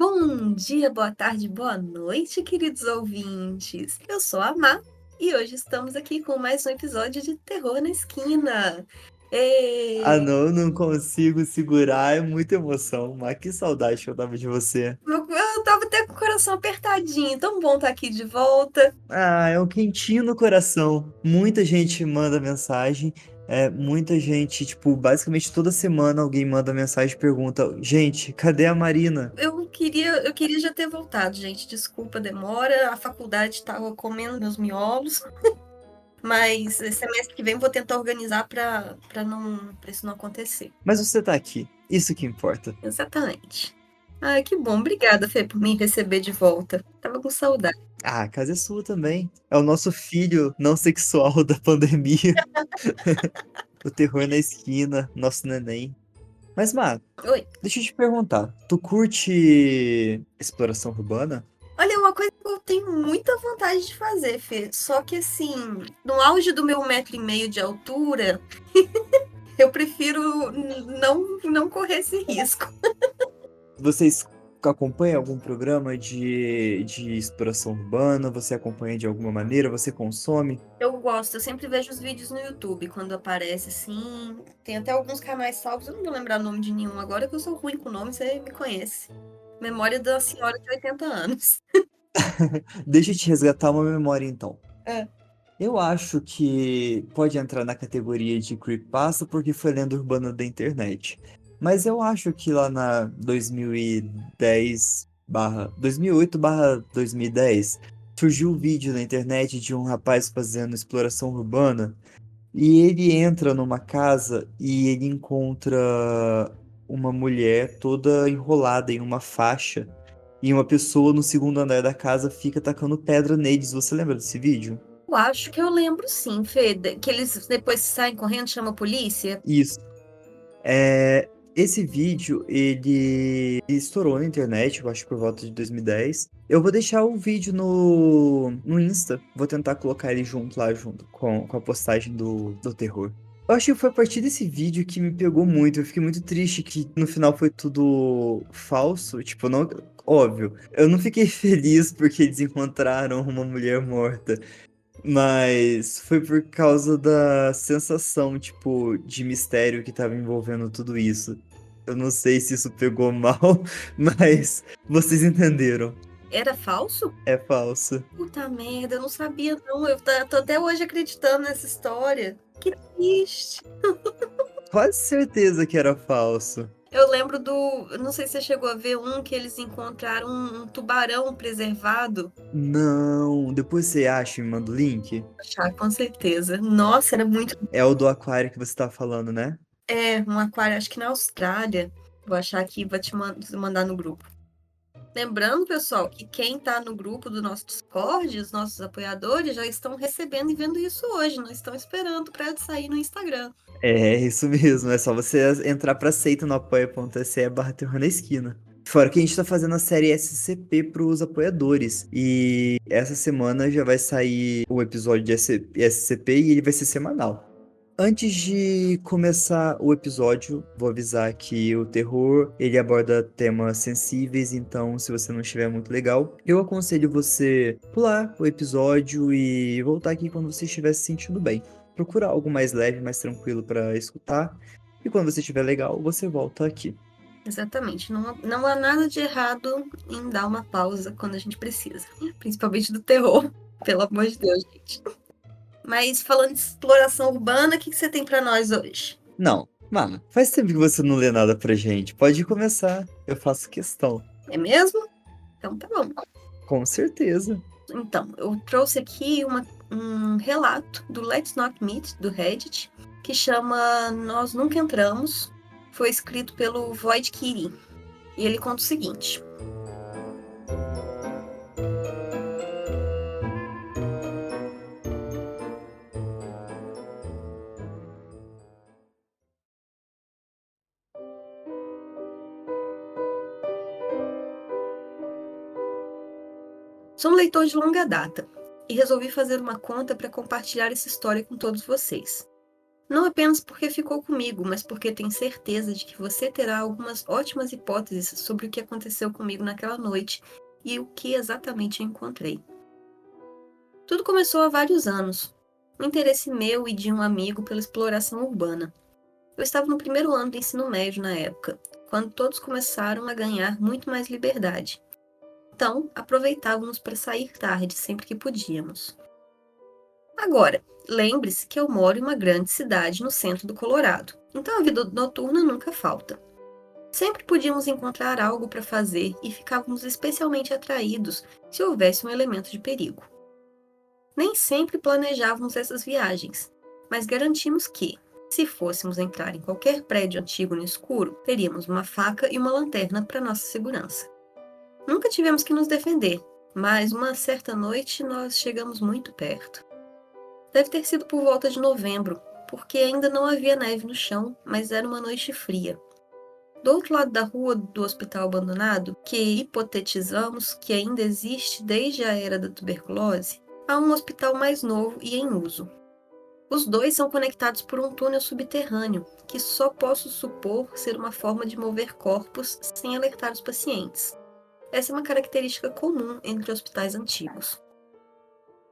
Bom dia, boa tarde, boa noite, queridos ouvintes. Eu sou a Má e hoje estamos aqui com mais um episódio de Terror na Esquina. Ah, E... não consigo segurar, é muita emoção. Mas que saudade que eu tava de você. Eu tava até com o coração apertadinho, tão bom estar aqui de volta. Ah, é um quentinho no coração. Muita gente manda mensagem, muita gente, tipo, basicamente toda semana alguém manda mensagem e pergunta: Gente, cadê a Marina? Eu queria já ter voltado, gente. Desculpa a demora, a faculdade estava comendo meus miolos, mas esse semestre que vem eu vou tentar organizar para isso não acontecer. Mas você tá aqui, isso que importa. Exatamente. Ah, que bom. Obrigada, Fê, por me receber de volta. Tava com saudade. Ah, a casa é sua também. É o nosso filho não sexual da pandemia. O terror na esquina, nosso neném. Mas, Má, Oi. deixa eu te perguntar, tu curte exploração urbana? Olha, uma coisa que eu tenho muita vontade de fazer, Fê. Só que assim, no auge do meu 1,5 m de altura, eu prefiro não correr esse risco. Vocês acompanham algum programa de exploração urbana? Você acompanha de alguma maneira? Você consome? Eu gosto, eu sempre vejo os vídeos no YouTube quando aparece assim. Tem até alguns canais salvos, eu não vou lembrar o nome de nenhum agora, que eu sou ruim com o nome, você me conhece. Memória da senhora de 80 anos. Deixa eu te resgatar uma memória então. É. Eu acho que pode entrar na categoria de creepypasta porque foi lenda urbana da internet. Mas eu acho que lá na 2010 2008 2010 surgiu um vídeo na internet de um rapaz fazendo exploração urbana. E ele entra numa casa e ele encontra uma mulher toda enrolada em uma faixa. E uma pessoa no segundo andar da casa fica tacando pedra neles. Você lembra desse vídeo? Eu acho que eu lembro sim, Fê, que eles depois saem correndo, chamam a polícia. Isso. Esse vídeo, ele estourou na internet, eu acho por volta de 2010. Eu vou deixar o vídeo no Insta. Vou tentar colocar ele junto lá, junto com a postagem do terror. Eu acho que foi a partir desse vídeo que me pegou muito. Eu fiquei muito triste que no final foi tudo falso. Tipo, não. Óbvio. Eu não fiquei feliz porque eles encontraram uma mulher morta. Mas foi por causa da sensação, tipo, de mistério que tava envolvendo tudo isso. Eu não sei se isso pegou mal, mas vocês entenderam. Era falso? É falso. Puta merda, eu não sabia não. Tô até hoje acreditando nessa história. Que triste. Quase certeza que era falso. Eu lembro eu não sei se você chegou a ver um que eles encontraram um tubarão preservado. Não, depois você acha e me manda o link. Ah, com certeza. Nossa, era muito. É o do aquário que você tá falando, né? É, um aquário, acho que na Austrália. Vou achar aqui e vou te mandar no grupo. Lembrando, pessoal, que quem está no grupo do nosso Discord, os nossos apoiadores, já estão recebendo e vendo isso hoje, não estão esperando para sair no Instagram. É, isso mesmo. É só você entrar pra seita no apoia.se/terror na esquina. Fora que a gente tá fazendo a série SCP pros apoiadores. E essa semana já vai sair o episódio de SCP e ele vai ser semanal. Antes de começar o episódio, vou avisar que o terror, ele aborda temas sensíveis, então se você não estiver muito legal, eu aconselho você pular o episódio e voltar aqui quando você estiver se sentindo bem. Procura algo mais leve, mais tranquilo para escutar, e quando você estiver legal, você volta aqui. Exatamente. Não há nada de errado em dar uma pausa quando a gente precisa. Principalmente do terror. Pelo amor de Deus, gente. Mas falando de exploração urbana, o que você tem para nós hoje? Não, mano, faz tempo que você não lê nada pra gente. Pode começar, eu faço questão. É mesmo? Então tá bom. Com certeza. Então, eu trouxe aqui um relato do Let's Not Meet, do Reddit, que chama Nós Nunca Entramos. Foi escrito pelo Void Kiri. E ele conta o seguinte. Sou um leitor de longa data e resolvi fazer uma conta para compartilhar essa história com todos vocês. Não apenas porque ficou comigo, mas porque tenho certeza de que você terá algumas ótimas hipóteses sobre o que aconteceu comigo naquela noite e o que exatamente eu encontrei. Tudo começou há vários anos. Um interesse meu e de um amigo pela exploração urbana. Eu estava no primeiro ano do ensino médio na época, quando todos começaram a ganhar muito mais liberdade. Então, aproveitávamos para sair tarde sempre que podíamos. Agora, lembre-se que eu moro em uma grande cidade no centro do Colorado, então a vida noturna nunca falta. Sempre podíamos encontrar algo para fazer e ficávamos especialmente atraídos se houvesse um elemento de perigo. Nem sempre planejávamos essas viagens, mas garantimos que, se fôssemos entrar em qualquer prédio antigo no escuro, teríamos uma faca e uma lanterna para nossa segurança. Nunca tivemos que nos defender, mas uma certa noite nós chegamos muito perto. Deve ter sido por volta de novembro, porque ainda não havia neve no chão, mas era uma noite fria. Do outro lado da rua do hospital abandonado, que hipotetizamos que ainda existe desde a era da tuberculose, há um hospital mais novo e em uso. Os dois são conectados por um túnel subterrâneo, que só posso supor ser uma forma de mover corpos sem alertar os pacientes. Essa é uma característica comum entre hospitais antigos.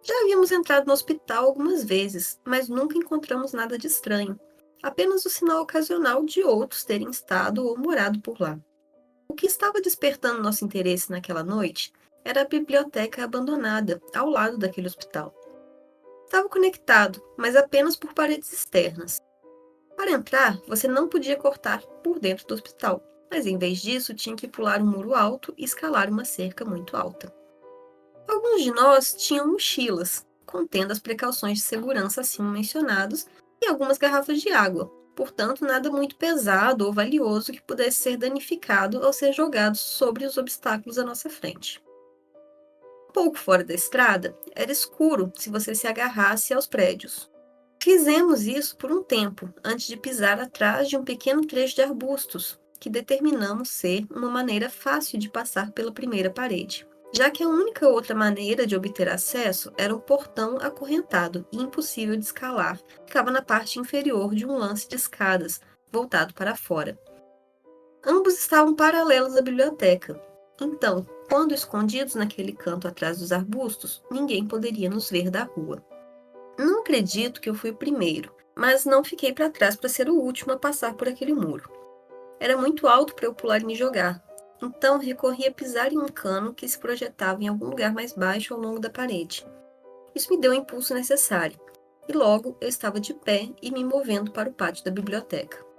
Já havíamos entrado no hospital algumas vezes, mas nunca encontramos nada de estranho. Apenas o sinal ocasional de outros terem estado ou morado por lá. O que estava despertando nosso interesse naquela noite era a biblioteca abandonada, ao lado daquele hospital. Estava conectado, mas apenas por paredes externas. Para entrar, você não podia cortar por dentro do hospital, mas em vez disso tinha que pular um muro alto e escalar uma cerca muito alta. Alguns de nós tinham mochilas, contendo as precauções de segurança acima mencionados, e algumas garrafas de água, portanto nada muito pesado ou valioso que pudesse ser danificado ao ser jogado sobre os obstáculos à nossa frente. Pouco fora da estrada, era escuro se você se agarrasse aos prédios. Fizemos isso por um tempo, antes de pisar atrás de um pequeno trecho de arbustos, que determinamos ser uma maneira fácil de passar pela primeira parede, já que a única outra maneira de obter acesso era um portão acorrentado e impossível de escalar, que ficava na parte inferior de um lance de escadas, voltado para fora. Ambos estavam paralelos à biblioteca, então, quando escondidos naquele canto atrás dos arbustos, ninguém poderia nos ver da rua. Não acredito que eu fui o primeiro, mas não fiquei para trás para ser o último a passar por aquele muro. Era muito alto para eu pular e me jogar, então recorri a pisar em um cano que se projetava em algum lugar mais baixo ao longo da parede. Isso me deu o impulso necessário, e logo eu estava de pé e me movendo para o pátio da biblioteca.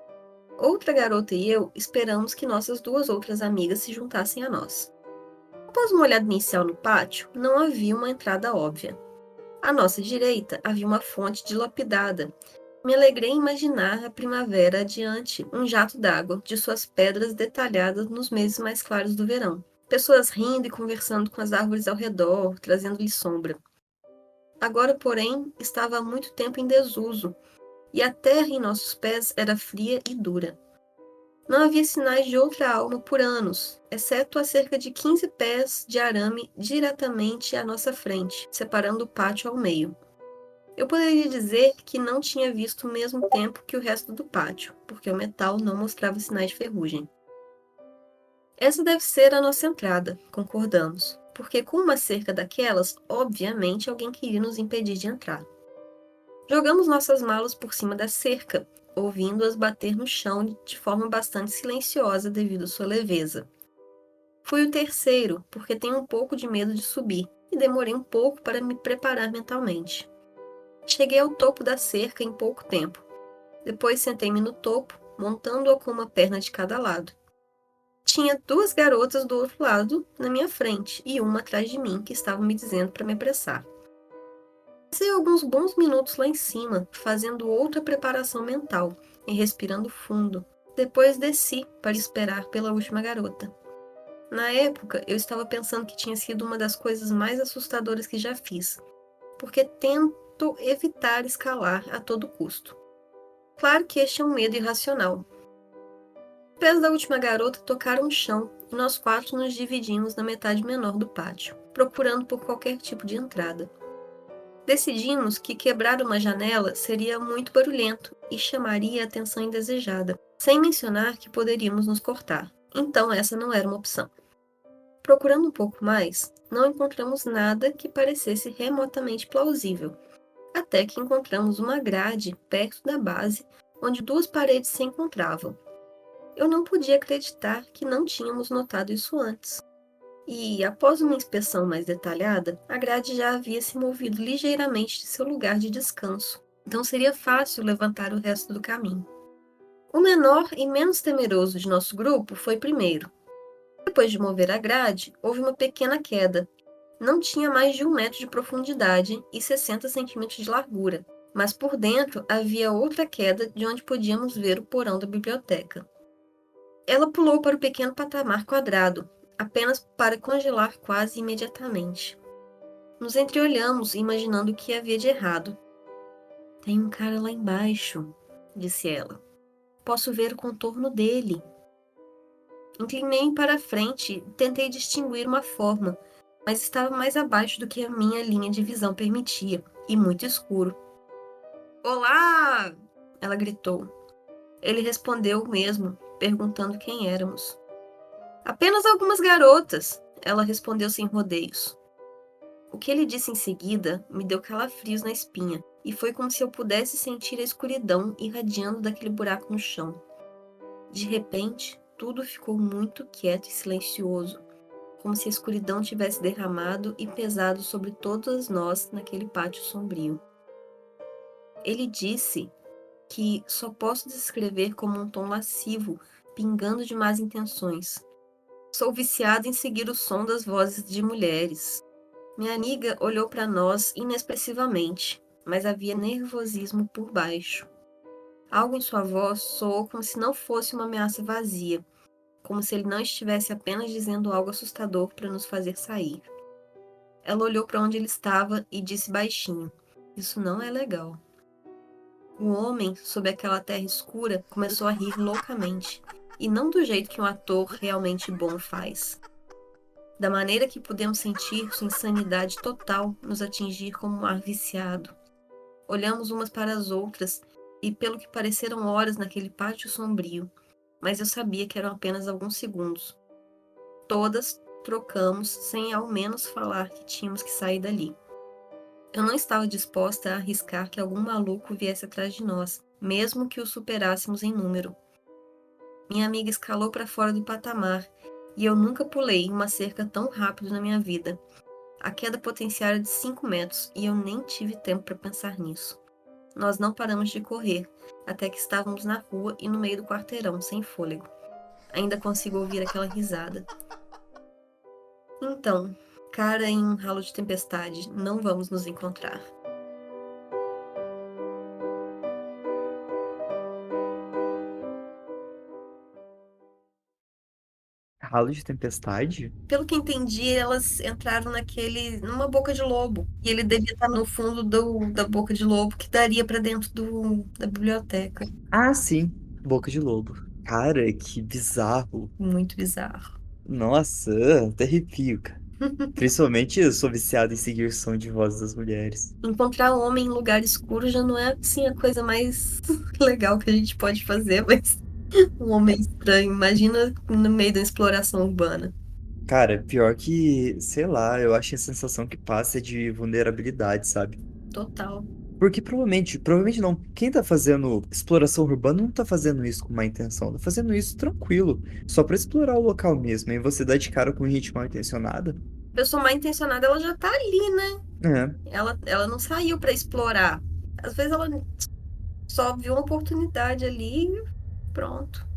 Outra garota e eu esperamos que nossas duas outras amigas se juntassem a nós. Após uma olhada inicial no pátio, não havia uma entrada óbvia. À nossa direita havia uma fonte dilapidada. Me alegrei em imaginar a primavera adiante, um jato d'água, de suas pedras detalhadas nos meses mais claros do verão. Pessoas rindo e conversando com as árvores ao redor, trazendo-lhe sombra. Agora, porém, estava há muito tempo em desuso, e a terra em nossos pés era fria e dura. Não havia sinais de outra alma por anos, exceto a cerca de 15 pés de arame diretamente à nossa frente, separando o pátio ao meio. Eu poderia dizer que não tinha visto o mesmo tempo que o resto do pátio, porque o metal não mostrava sinais de ferrugem. Essa deve ser a nossa entrada, concordamos, porque com uma cerca daquelas, obviamente alguém queria nos impedir de entrar. Jogamos nossas malas por cima da cerca, ouvindo-as bater no chão de forma bastante silenciosa devido à sua leveza. Fui o terceiro, porque tenho um pouco de medo de subir, e demorei um pouco para me preparar mentalmente. Cheguei ao topo da cerca em pouco tempo. Depois sentei-me no topo, montando-a com uma perna de cada lado. Tinha duas garotas do outro lado, na minha frente, e uma atrás de mim, que estavam me dizendo para me apressar. Passei alguns bons minutos lá em cima, fazendo outra preparação mental e respirando fundo. Depois desci para esperar pela última garota. Na época, eu estava pensando que tinha sido uma das coisas mais assustadoras que já fiz, porque tento evitar escalar a todo custo. Claro que este é um medo irracional. Os pés da última garota tocaram o chão e nós quatro nos dividimos na metade menor do pátio, procurando por qualquer tipo de entrada. Decidimos que quebrar uma janela seria muito barulhento e chamaria a atenção indesejada, sem mencionar que poderíamos nos cortar. Então essa não era uma opção. Procurando um pouco mais, não encontramos nada que parecesse remotamente plausível, até que encontramos uma grade perto da base, onde duas paredes se encontravam. Eu não podia acreditar que não tínhamos notado isso antes. E, após uma inspeção mais detalhada, a grade já havia se movido ligeiramente de seu lugar de descanso, então seria fácil levantar o resto do caminho. O menor e menos temeroso de nosso grupo foi primeiro. Depois de mover a grade, houve uma pequena queda. Não tinha mais de 1 metro de profundidade e 60 centímetros de largura, mas por dentro havia outra queda de onde podíamos ver o porão da biblioteca. Ela pulou para o pequeno patamar quadrado, apenas para congelar quase imediatamente. Nos entreolhamos, imaginando o que havia de errado. Tem um cara lá embaixo, disse ela. Posso ver o contorno dele. Inclinei para a frente e tentei distinguir uma forma, mas estava mais abaixo do que a minha linha de visão permitia, e muito escuro. Olá! Ela gritou. Ele respondeu o mesmo, perguntando quem éramos. Apenas algumas garotas, ela respondeu sem rodeios. O que ele disse em seguida me deu calafrios na espinha, e foi como se eu pudesse sentir a escuridão irradiando daquele buraco no chão. De repente, tudo ficou muito quieto e silencioso, como se a escuridão tivesse derramado e pesado sobre todas nós naquele pátio sombrio. Ele disse que só posso descrever como um tom lascivo, pingando de más intenções. Sou viciado em seguir o som das vozes de mulheres. Minha amiga olhou para nós inexpressivamente, mas havia nervosismo por baixo. Algo em sua voz soou como se não fosse uma ameaça vazia, como se ele não estivesse apenas dizendo algo assustador para nos fazer sair. Ela olhou para onde ele estava e disse baixinho: "Isso não é legal." O homem, sob aquela terra escura, começou a rir loucamente, e não do jeito que um ator realmente bom faz. Da maneira que podemos sentir sua insanidade total nos atingir como um ar viciado. Olhamos umas para as outras, e pelo que pareceram horas naquele pátio sombrio, mas eu sabia que eram apenas alguns segundos. Todas trocamos sem ao menos falar que tínhamos que sair dali. Eu não estava disposta a arriscar que algum maluco viesse atrás de nós, mesmo que o superássemos em número. Minha amiga escalou para fora do patamar, e eu nunca pulei uma cerca tão rápido na minha vida. A queda potencial era de 5 metros, e eu nem tive tempo para pensar nisso. Nós não paramos de correr, até que estávamos na rua e no meio do quarteirão, sem fôlego. Ainda consigo ouvir aquela risada. Então, cara em um ralo de tempestade, não vamos nos encontrar. Ralo de tempestade? Pelo que entendi, elas entraram numa boca de lobo. E ele devia estar no fundo da boca de lobo, que daria pra dentro da biblioteca. Ah, sim. Boca de lobo. Cara, que bizarro. Muito bizarro. Nossa, até arrepio, cara. Principalmente eu sou viciado em seguir som de vozes das mulheres. Encontrar um homem em lugar escuro já não é, assim, a coisa mais legal que a gente pode fazer, mas um homem estranho, imagina no meio da exploração urbana. Cara, pior que, sei lá, eu acho que a sensação que passa é de vulnerabilidade, sabe? Total. Porque provavelmente não, quem tá fazendo exploração urbana não tá fazendo isso com má intenção, tá fazendo isso tranquilo, só pra explorar o local mesmo, e você dá de cara com gente mal intencionada. A pessoa mal intencionada, ela já tá ali, né? É. Ela não saiu pra explorar. Às vezes ela só viu uma oportunidade ali e pronto.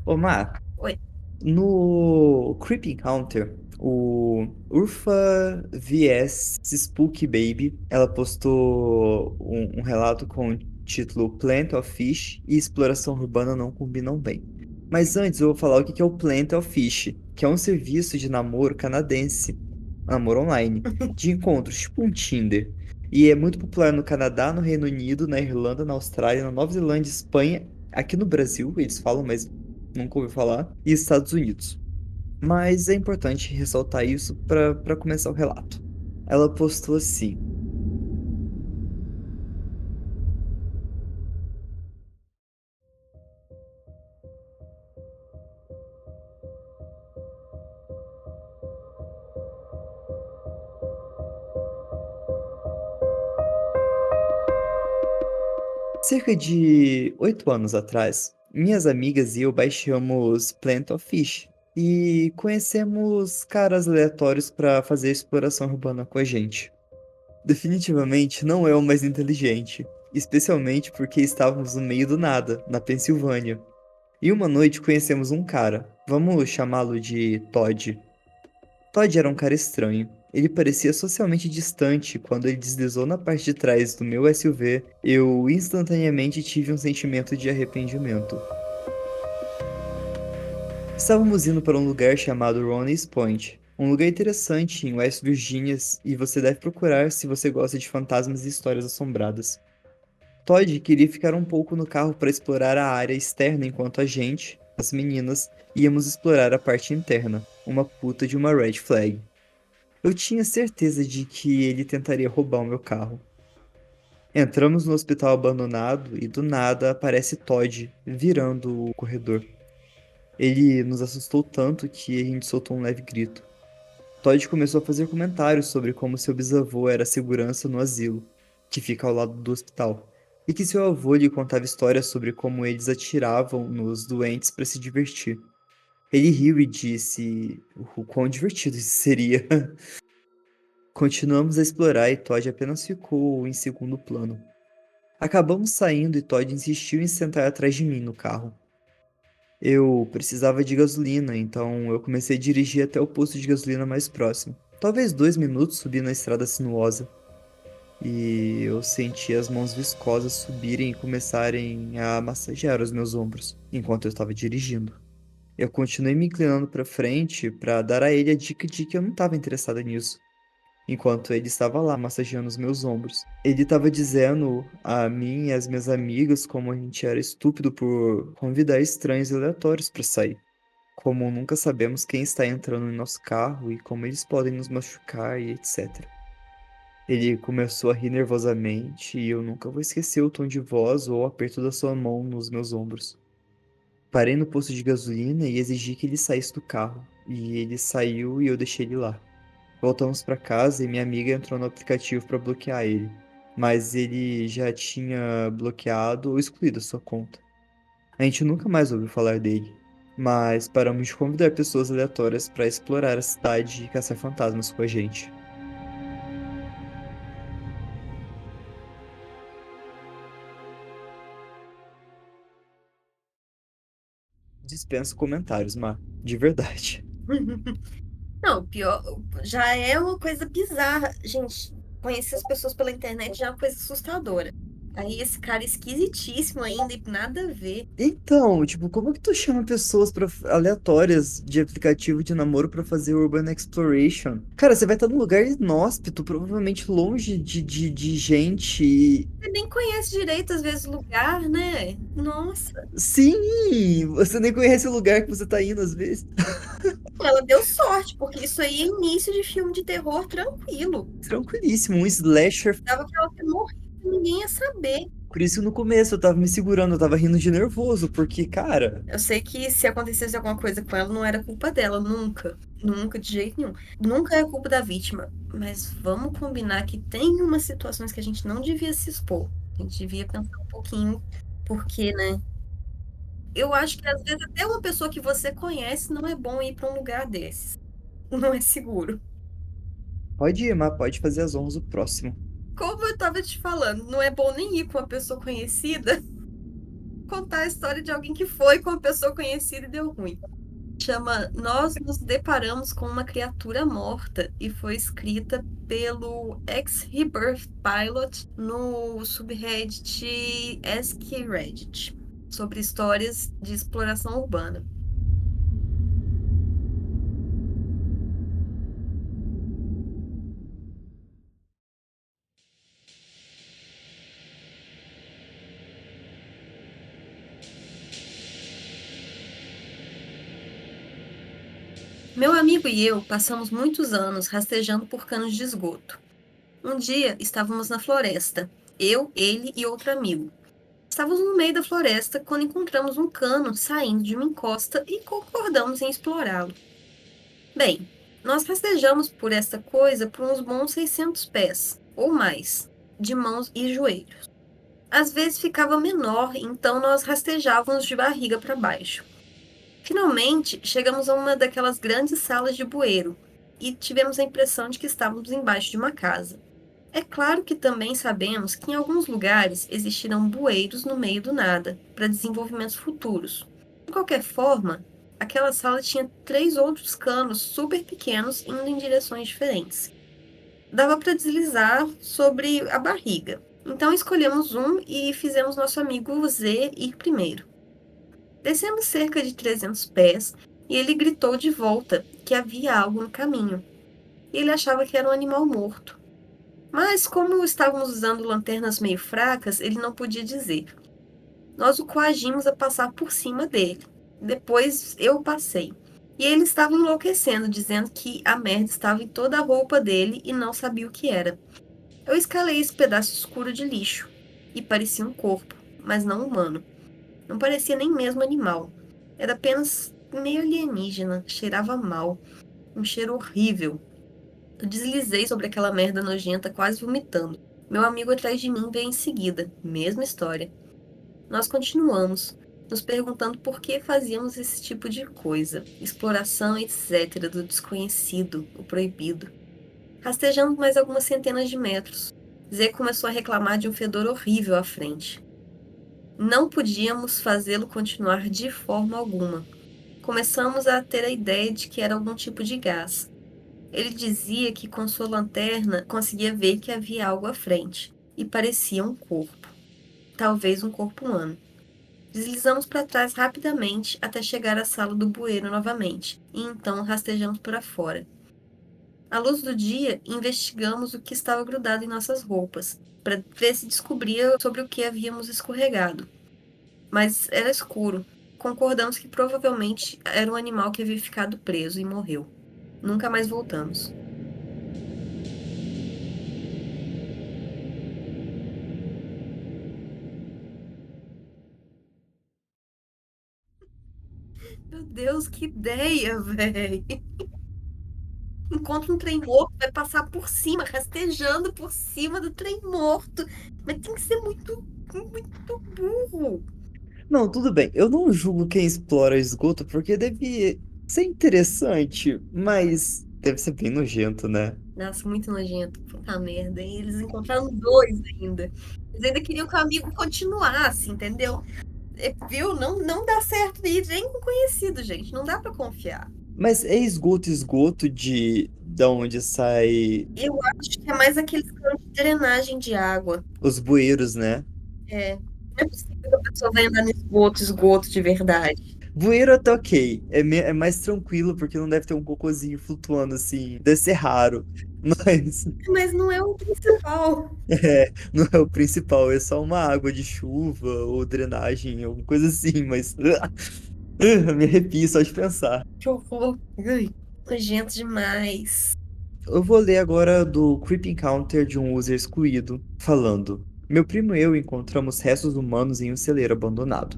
Ô, Mar, Oi. no Creepy Encounter, o Urfa VS Spooky Baby, ela postou um relato com o título Plant of Fish e exploração urbana não combinam bem. Mas antes eu vou falar o que é o Plant of Fish, que é um serviço de namoro canadense, namoro online, de encontros, tipo um Tinder. E é muito popular no Canadá, no Reino Unido, na Irlanda, na Austrália, na Nova Zelândia, Espanha, aqui no Brasil, eles falam, mas nunca ouvi falar, e Estados Unidos. Mas é importante ressaltar isso para começar o relato. Ela postou assim: Cerca de 8 anos atrás, minhas amigas e eu baixamos Plenty of Fish e conhecemos caras aleatórios para fazer exploração urbana com a gente. Definitivamente não é o mais inteligente, especialmente porque estávamos no meio do nada, na Pensilvânia. E uma noite conhecemos um cara, vamos chamá-lo de Todd. Todd era um cara estranho. Ele parecia socialmente distante. Quando ele deslizou na parte de trás do meu SUV, eu instantaneamente tive um sentimento de arrependimento. Estávamos indo para um lugar chamado Ronnie's Point, um lugar interessante em West Virginia e você deve procurar se você gosta de fantasmas e histórias assombradas. Todd queria ficar um pouco no carro para explorar a área externa enquanto a gente, as meninas, íamos explorar a parte interna, uma puta de uma red flag. Eu tinha certeza de que ele tentaria roubar o meu carro. Entramos no hospital abandonado e do nada aparece Todd virando o corredor. Ele nos assustou tanto que a gente soltou um leve grito. Todd começou a fazer comentários sobre como seu bisavô era segurança no asilo, que fica ao lado do hospital, e que seu avô lhe contava histórias sobre como eles atiravam nos doentes para se divertir. Ele riu e disse o quão divertido isso seria. Continuamos a explorar e Todd apenas ficou em segundo plano. Acabamos saindo e Todd insistiu em sentar atrás de mim no carro. Eu precisava de gasolina, então eu comecei a dirigir até o posto de gasolina mais próximo. Talvez 2 minutos subindo a estrada sinuosa. E eu senti as mãos viscosas subirem e começarem a massagear os meus ombros, enquanto eu estava dirigindo. Eu continuei me inclinando para frente para dar a ele a dica de que eu não estava interessada nisso. Enquanto ele estava lá massageando os meus ombros. Ele estava dizendo a mim e às minhas amigas como a gente era estúpido por convidar estranhos aleatórios para sair. Como nunca sabemos quem está entrando em nosso carro e como eles podem nos machucar e etc. Ele começou a rir nervosamente e eu nunca vou esquecer o tom de voz ou o aperto da sua mão nos meus ombros. Parei no posto de gasolina e exigi que ele saísse do carro. E ele saiu e eu deixei ele lá. Voltamos para casa e minha amiga entrou no aplicativo para bloquear ele, mas ele já tinha bloqueado ou excluído a sua conta. A gente nunca mais ouviu falar dele, mas paramos de convidar pessoas aleatórias para explorar a cidade e caçar fantasmas com a gente. Dispenso comentários, Mar, de verdade. Não, pior, já é uma coisa bizarra. Gente, conhecer as pessoas pela internet já é uma coisa assustadora. Aí esse cara esquisitíssimo ainda e nada a ver. Então, tipo, como que tu chama pessoas aleatórias de aplicativo de namoro pra fazer Urban Exploration? Cara, você vai estar num lugar inóspito, provavelmente longe de gente. Você nem conhece direito, às vezes, o lugar, né? Nossa, Sim, você nem conhece o lugar que você tá indo às vezes. ela deu sorte, porque isso aí é início de filme de terror tranquilo. Tranquilíssimo, um slasher. Dava pra ela ter morrido, ninguém ia saber. Por isso no começo eu tava me segurando, eu tava rindo de nervoso, porque, cara, Eu sei que se acontecesse alguma coisa com ela, não era culpa dela, nunca. Nunca, de jeito nenhum. Nunca é culpa da vítima. Mas vamos combinar que tem umas situações que a gente não devia se expor. A gente devia pensar um pouquinho, porque, né? Eu acho que às vezes até uma pessoa que você conhece não é bom ir para um lugar desses. Não é seguro. pode ir, mas pode fazer as honras o próximo. Como eu tava te falando, não é bom nem ir com uma pessoa conhecida, contar a história de alguém que foi com uma pessoa conhecida e deu ruim. Chama Nós nos deparamos com uma criatura morta e foi escrita pelo ex-Rebirth Pilot no subreddit Ask Reddit sobre histórias de exploração urbana. Meu amigo e eu passamos muitos anos rastejando por canos de esgoto. Um dia estávamos na floresta, eu, ele e outro amigo. Estávamos no meio da floresta quando encontramos um cano saindo de uma encosta e concordamos em explorá-lo. Bem, nós rastejamos por esta coisa por uns bons 600 pés, ou mais, de mãos e joelhos. Às vezes ficava menor, então nós rastejávamos de barriga para baixo. Finalmente, chegamos a uma daquelas grandes salas de bueiro e tivemos a impressão de que estávamos embaixo de uma casa. É claro que também sabemos que em alguns lugares existirão bueiros no meio do nada, para desenvolvimentos futuros. De qualquer forma, aquela sala tinha 3 outros canos super pequenos indo em direções diferentes. Dava para deslizar sobre a barriga. Então escolhemos um e fizemos nosso amigo Z ir primeiro. Descemos cerca de 300 pés e ele gritou de volta que havia algo no caminho. Ele achava que era um animal morto. Mas, como estávamos usando lanternas meio fracas, ele não podia dizer. Nós o coagimos a passar por cima dele. Depois eu passei. E ele estava enlouquecendo, dizendo que a merda estava em toda a roupa dele e não sabia o que era. Eu escalei esse pedaço escuro de lixo. E parecia um corpo, mas não humano. Não parecia nem mesmo animal. Era apenas meio alienígena, cheirava mal. Um cheiro horrível. Eu deslizei sobre aquela merda nojenta, quase vomitando. Meu amigo atrás de mim veio em seguida. Mesma história. Nós continuamos, nos perguntando por que fazíamos esse tipo de coisa. Exploração, etc., do desconhecido, o proibido. Rastejamos mais algumas centenas de metros. Zé começou a reclamar de um fedor horrível à frente. Não podíamos fazê-lo continuar de forma alguma. Começamos a ter a ideia de que era algum tipo de gás. Ele dizia que com sua lanterna conseguia ver que havia algo à frente, e parecia um corpo. Talvez um corpo humano. Deslizamos para trás rapidamente até chegar à sala do bueiro novamente, e então rastejamos para fora. À luz do dia, investigamos o que estava grudado em nossas roupas, para ver se descobria sobre o que havíamos escorregado. Mas era escuro. Concordamos que provavelmente era um animal que havia ficado preso e morreu. Nunca mais voltamos. Meu Deus, que ideia, velho! Encontra um trem morto, vai passar por cima, rastejando por cima do trem morto. Mas tem que ser muito, muito burro. Não, tudo bem. Eu não julgo quem explora esgoto porque deve ser interessante, mas deve ser bem nojento, né? Nossa, muito nojento. Puta merda. E eles encontraram dois ainda. Eles ainda queriam que o amigo continuasse, entendeu? Viu? Não, não dá certo ir nem com conhecido, gente. Não dá pra confiar. Mas é esgoto de da onde sai Eu acho que é mais aqueles canos de drenagem de água. os bueiros, né? É. Não é possível que a pessoa vai andar no esgoto, esgoto de verdade. Bueiro até ok. É mais tranquilo porque não deve ter um cocôzinho flutuando assim. Deve ser raro. Mas Mas não é o principal. não é o principal, é só uma água de chuva ou drenagem, alguma coisa assim, mas me arrepio só de pensar. Que horror. Ui, nojento demais. Eu vou ler agora do Creep Encounter de um user excluído, falando: Meu primo e eu encontramos restos humanos em um celeiro abandonado.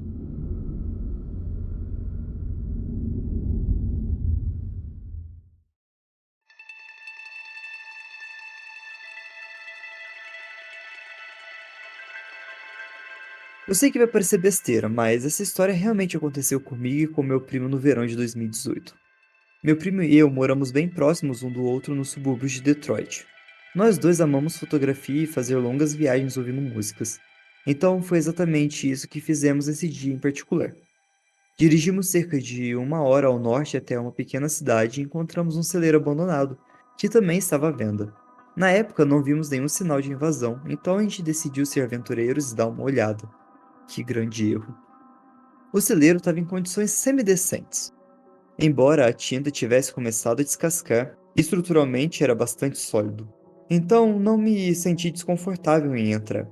Eu sei que vai parecer besteira, mas essa história realmente aconteceu comigo e com meu primo no verão de 2018. Meu primo e eu moramos bem próximos um do outro nos subúrbios de Detroit. Nós dois amamos fotografia e fazer longas viagens ouvindo músicas. Então foi exatamente isso que fizemos esse dia em particular. Dirigimos cerca de 1 hora ao norte até uma pequena cidade e encontramos um celeiro abandonado, que também estava à venda. Na época não vimos nenhum sinal de invasão, então a gente decidiu ser aventureiros e dar uma olhada. Que grande erro. O celeiro estava em condições semidecentes. Embora a tinta tivesse começado a descascar, estruturalmente era bastante sólido. Então não me senti desconfortável em entrar.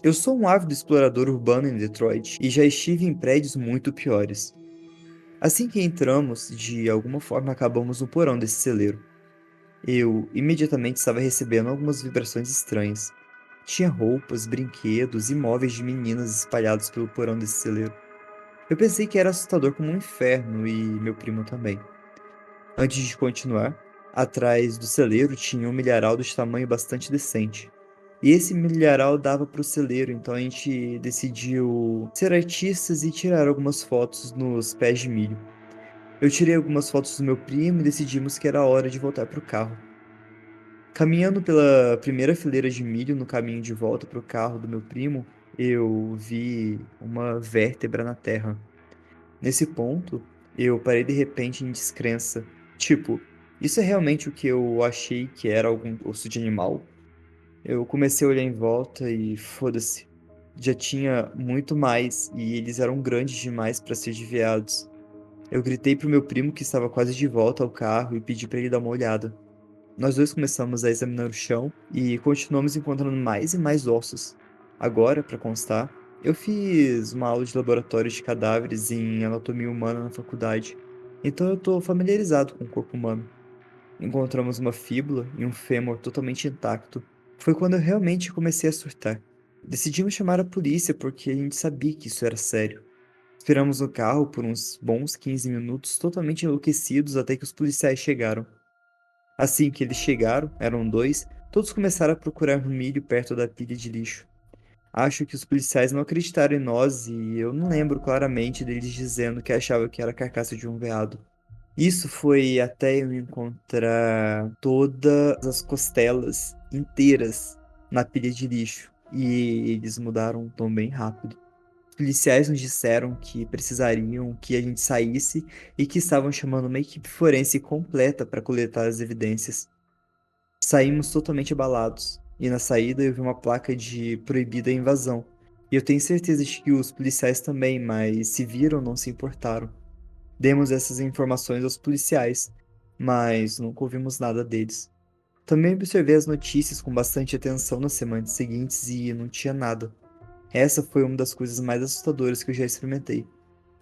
Eu sou um ávido explorador urbano em Detroit e já estive em prédios muito piores. Assim que entramos, de alguma forma acabamos no porão desse celeiro. Eu imediatamente estava recebendo algumas vibrações estranhas. Tinha roupas, brinquedos e móveis de meninas espalhados pelo porão desse celeiro. Eu pensei que era assustador como um inferno e meu primo também. Antes de continuar, atrás do celeiro tinha um milharal de tamanho bastante decente. E esse milharal dava pro celeiro, então a gente decidiu ser artistas e tirar algumas fotos nos pés de milho. Eu tirei algumas fotos do meu primo e decidimos que era hora de voltar pro carro. Caminhando pela primeira fileira de milho no caminho de volta pro carro do meu primo, eu vi uma vértebra na terra. Nesse ponto, eu parei de repente em descrença. Tipo, isso é realmente o que eu achei que era algum osso de animal? Eu comecei a olhar em volta e foda-se. Já tinha muito mais e eles eram grandes demais para ser desviados. Eu gritei pro meu primo que estava quase de volta ao carro e pedi para ele dar uma olhada. Nós dois começamos a examinar o chão e continuamos encontrando mais e mais ossos. Agora, para constar, eu fiz uma aula de laboratório de cadáveres em anatomia humana na faculdade, então eu estou familiarizado com o corpo humano. Encontramos uma fíbula e um fêmur totalmente intacto. Foi quando eu realmente comecei a surtar. Decidimos chamar a polícia porque a gente sabia que isso era sério. Esperamos no carro por uns bons 15 minutos, totalmente enlouquecidos, até que os policiais chegaram. Assim que eles chegaram, eram dois, todos começaram a procurar no milho perto da pilha de lixo. Acho que os policiais não acreditaram em nós e eu não lembro claramente deles dizendo que achavam que era a carcaça de um veado. Isso foi até eu encontrar todas as costelas inteiras na pilha de lixo. E eles mudaram um tom bem rápido. Os policiais nos disseram que precisariam que a gente saísse e que estavam chamando uma equipe forense completa para coletar as evidências. Saímos totalmente abalados, e na saída eu vi uma placa de proibida a invasão. E eu tenho certeza de que os policiais também, mas se viram, não se importaram. Demos essas informações aos policiais, mas nunca ouvimos nada deles. Também observei as notícias com bastante atenção nas semanas seguintes e não tinha nada. Essa foi uma das coisas mais assustadoras que eu já experimentei.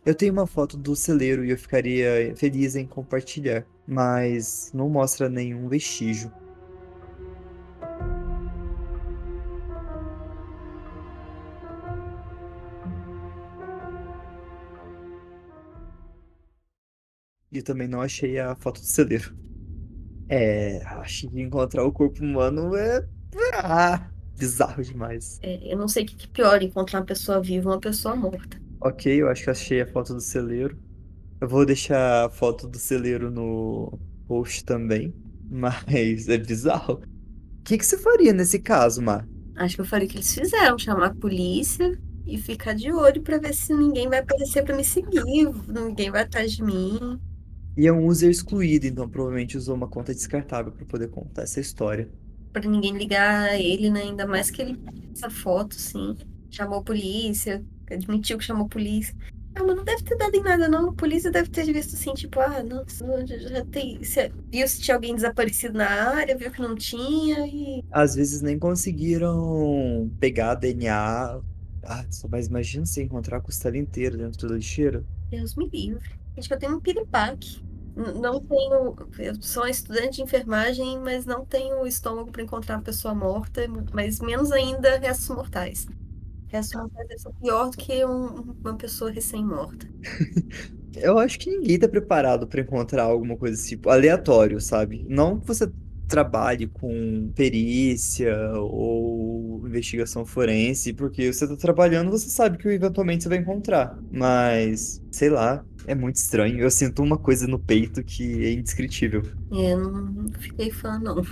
Eu tenho uma foto do celeiro e eu ficaria feliz em compartilhar, mas não mostra nenhum vestígio. E também não achei a foto do celeiro. Acho que encontrar o corpo humano é. Bizarro demais. Eu não sei o que que é pior, encontrar uma pessoa viva ou uma pessoa morta. Ok, eu acho que achei a foto do celeiro. Eu vou deixar a foto do celeiro no post também, mas é bizarro. O que você faria nesse caso, Mar? Acho que eu falei o que eles fizeram, chamar a polícia e ficar de olho pra ver se ninguém vai aparecer pra me seguir, ninguém vai atrás de mim, E é um user excluído, então provavelmente usou uma conta descartável para poder contar essa história. pra ninguém ligar a ele, né? Ainda mais que ele essa foto, sim. Chamou a polícia, admitiu que chamou a polícia. Ah, mas não deve ter dado em nada, não. A polícia deve ter visto assim, tipo, ah, não, já tem. Viu se tinha alguém desaparecido na área, viu que não tinha e. Às vezes nem conseguiram pegar DNA. Mas imagina você encontrar a costela inteira dentro da lixeira. Deus me livre. Acho que eu tenho um piripaque. Não tenho. Eu sou uma estudante de enfermagem, mas não tenho estômago para encontrar uma pessoa morta, mas menos ainda restos mortais. Restos mortais são pior do que uma pessoa recém-morta. Eu acho que ninguém tá preparado pra encontrar alguma coisa desse tipo, aleatório, sabe? Não que você trabalhe com perícia ou investigação forense, porque você tá trabalhando, você sabe que eventualmente você vai encontrar. Mas, sei lá, é muito estranho. Eu sinto uma coisa no peito que é indescritível. Não fiquei fã, não.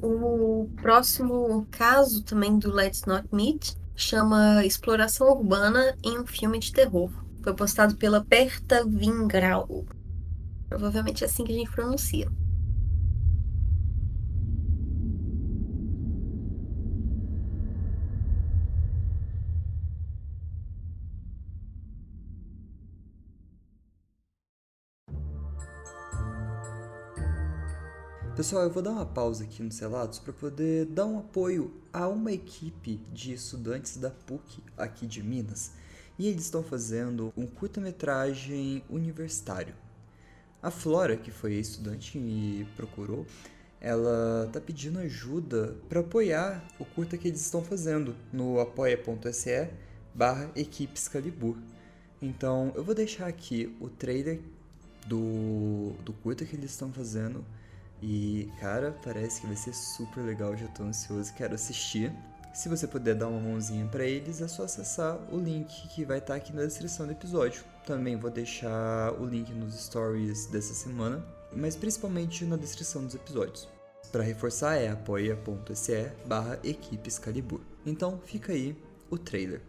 O próximo caso também do Let's Not Meet chama Exploração Urbana em um filme de terror. Foi postado pela Berta Vingral. Provavelmente é assim que a gente pronuncia. Pessoal, eu vou dar uma pausa aqui no Selados para poder dar um apoio a uma equipe de estudantes da PUC aqui de Minas. E eles estão fazendo um curta-metragem universitário. A Flora, que foi a estudante que me procurou, ela tá pedindo ajuda para apoiar o curta que eles estão fazendo no apoia.se /equipe Excalibur. Então eu vou deixar aqui o trailer do curta que eles estão fazendo E, cara, parece que vai ser super legal, já tô ansioso, quero assistir. Se você puder dar uma mãozinha pra eles, é só acessar o link que vai estar aqui na descrição do episódio. Também vou deixar o link nos stories dessa semana, mas principalmente na descrição dos episódios. Para reforçar é apoia.se/equipe Excalibur. Então fica aí o trailer.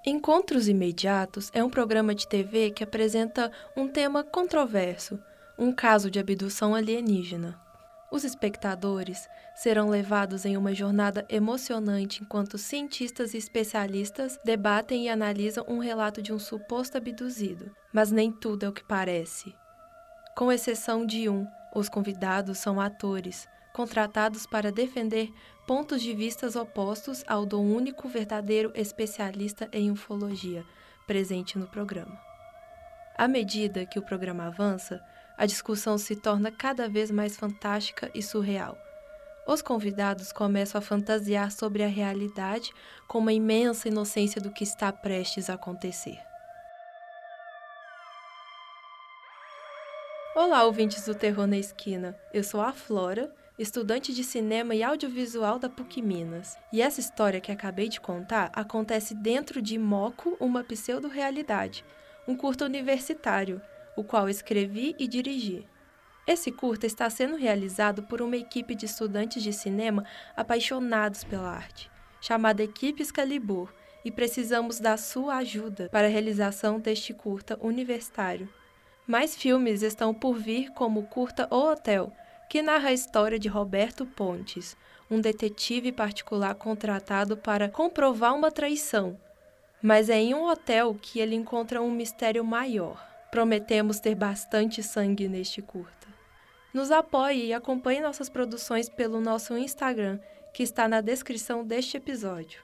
Encontros Imediatos é um programa de TV que apresenta um tema controverso, um caso de abdução alienígena. Os espectadores serão levados em uma jornada emocionante enquanto cientistas e especialistas debatem e analisam um relato de um suposto abduzido. Mas nem tudo é o que parece. Com exceção de os convidados são atores, contratados para defender pontos de vistas opostos ao do único verdadeiro especialista em ufologia presente no programa. À medida que o programa avança, a discussão se torna cada vez mais fantástica e surreal. Os convidados começam a fantasiar sobre a realidade com uma imensa inocência do que está prestes a acontecer. Olá, ouvintes do Terror na Esquina. Eu sou a Flora, estudante de cinema e audiovisual da PUC Minas. E essa história que acabei de contar acontece dentro de Moco, uma pseudo-realidade, um curta universitário, o qual escrevi e dirigi. Esse curta está sendo realizado por uma equipe de estudantes de cinema apaixonados pela arte, chamada Equipe Excalibur, e precisamos da sua ajuda para a realização deste curta universitário. Mais filmes estão por vir, como o curta O Hotel, que narra a história de Roberto Pontes, um detetive particular contratado para comprovar uma traição. Mas é em um hotel que ele encontra um mistério maior. Prometemos ter bastante sangue neste curta. Nos apoie e acompanhe nossas produções pelo nosso Instagram, que está na descrição deste episódio.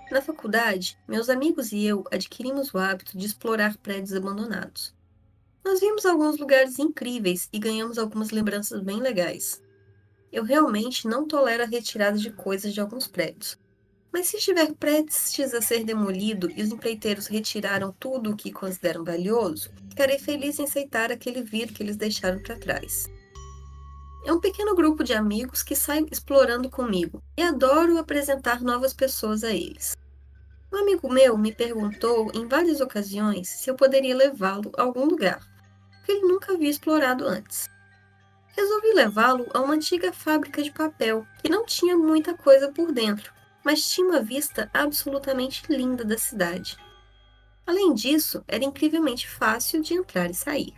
Na faculdade, meus amigos e eu adquirimos o hábito de explorar prédios abandonados. Nós vimos alguns lugares incríveis e ganhamos algumas lembranças bem legais. Eu realmente não tolero a retirada de coisas de alguns prédios. Mas se estiver prestes a ser demolido e os empreiteiros retiraram tudo o que consideram valioso, ficarei feliz em aceitar aquele vidro que eles deixaram para trás. É um pequeno grupo de amigos que sai explorando comigo e adoro apresentar novas pessoas a eles. Um amigo meu me perguntou em várias ocasiões se eu poderia levá-lo a algum lugar, que ele nunca havia explorado antes. Resolvi levá-lo a uma antiga fábrica de papel, que não tinha muita coisa por dentro, mas tinha uma vista absolutamente linda da cidade. Além disso, era incrivelmente fácil de entrar e sair.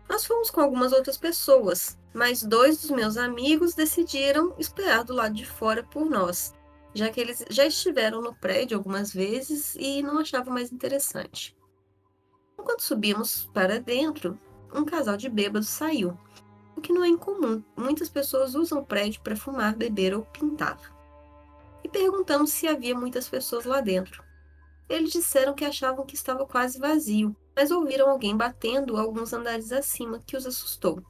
Nós fomos com algumas outras pessoas, mas 2 dos meus amigos decidiram esperar do lado de fora por nós, já que eles já estiveram no prédio algumas vezes e não achavam mais interessante. Enquanto subíamos para dentro, um casal de bêbados saiu, o que não é incomum. Muitas pessoas usam o prédio para fumar, beber ou pintar. E perguntamos se havia muitas pessoas lá dentro. Eles disseram que achavam que estava quase vazio, mas ouviram alguém batendo alguns andares acima, que os assustou.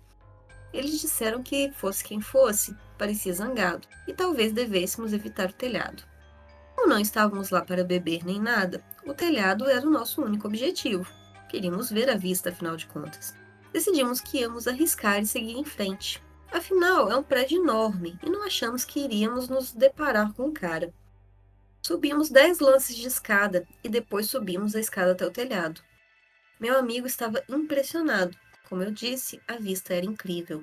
Eles disseram que, fosse quem fosse, parecia zangado, e talvez devêssemos evitar o telhado. Como não estávamos lá para beber nem nada, o telhado era o nosso único objetivo. Queríamos ver a vista, afinal de contas. Decidimos que íamos arriscar e seguir em frente. Afinal, é um prédio enorme e não achamos que iríamos nos deparar com um cara. Subimos 10 lances de escada e depois subimos a escada até o telhado. Meu amigo estava impressionado. Como eu disse, a vista era incrível.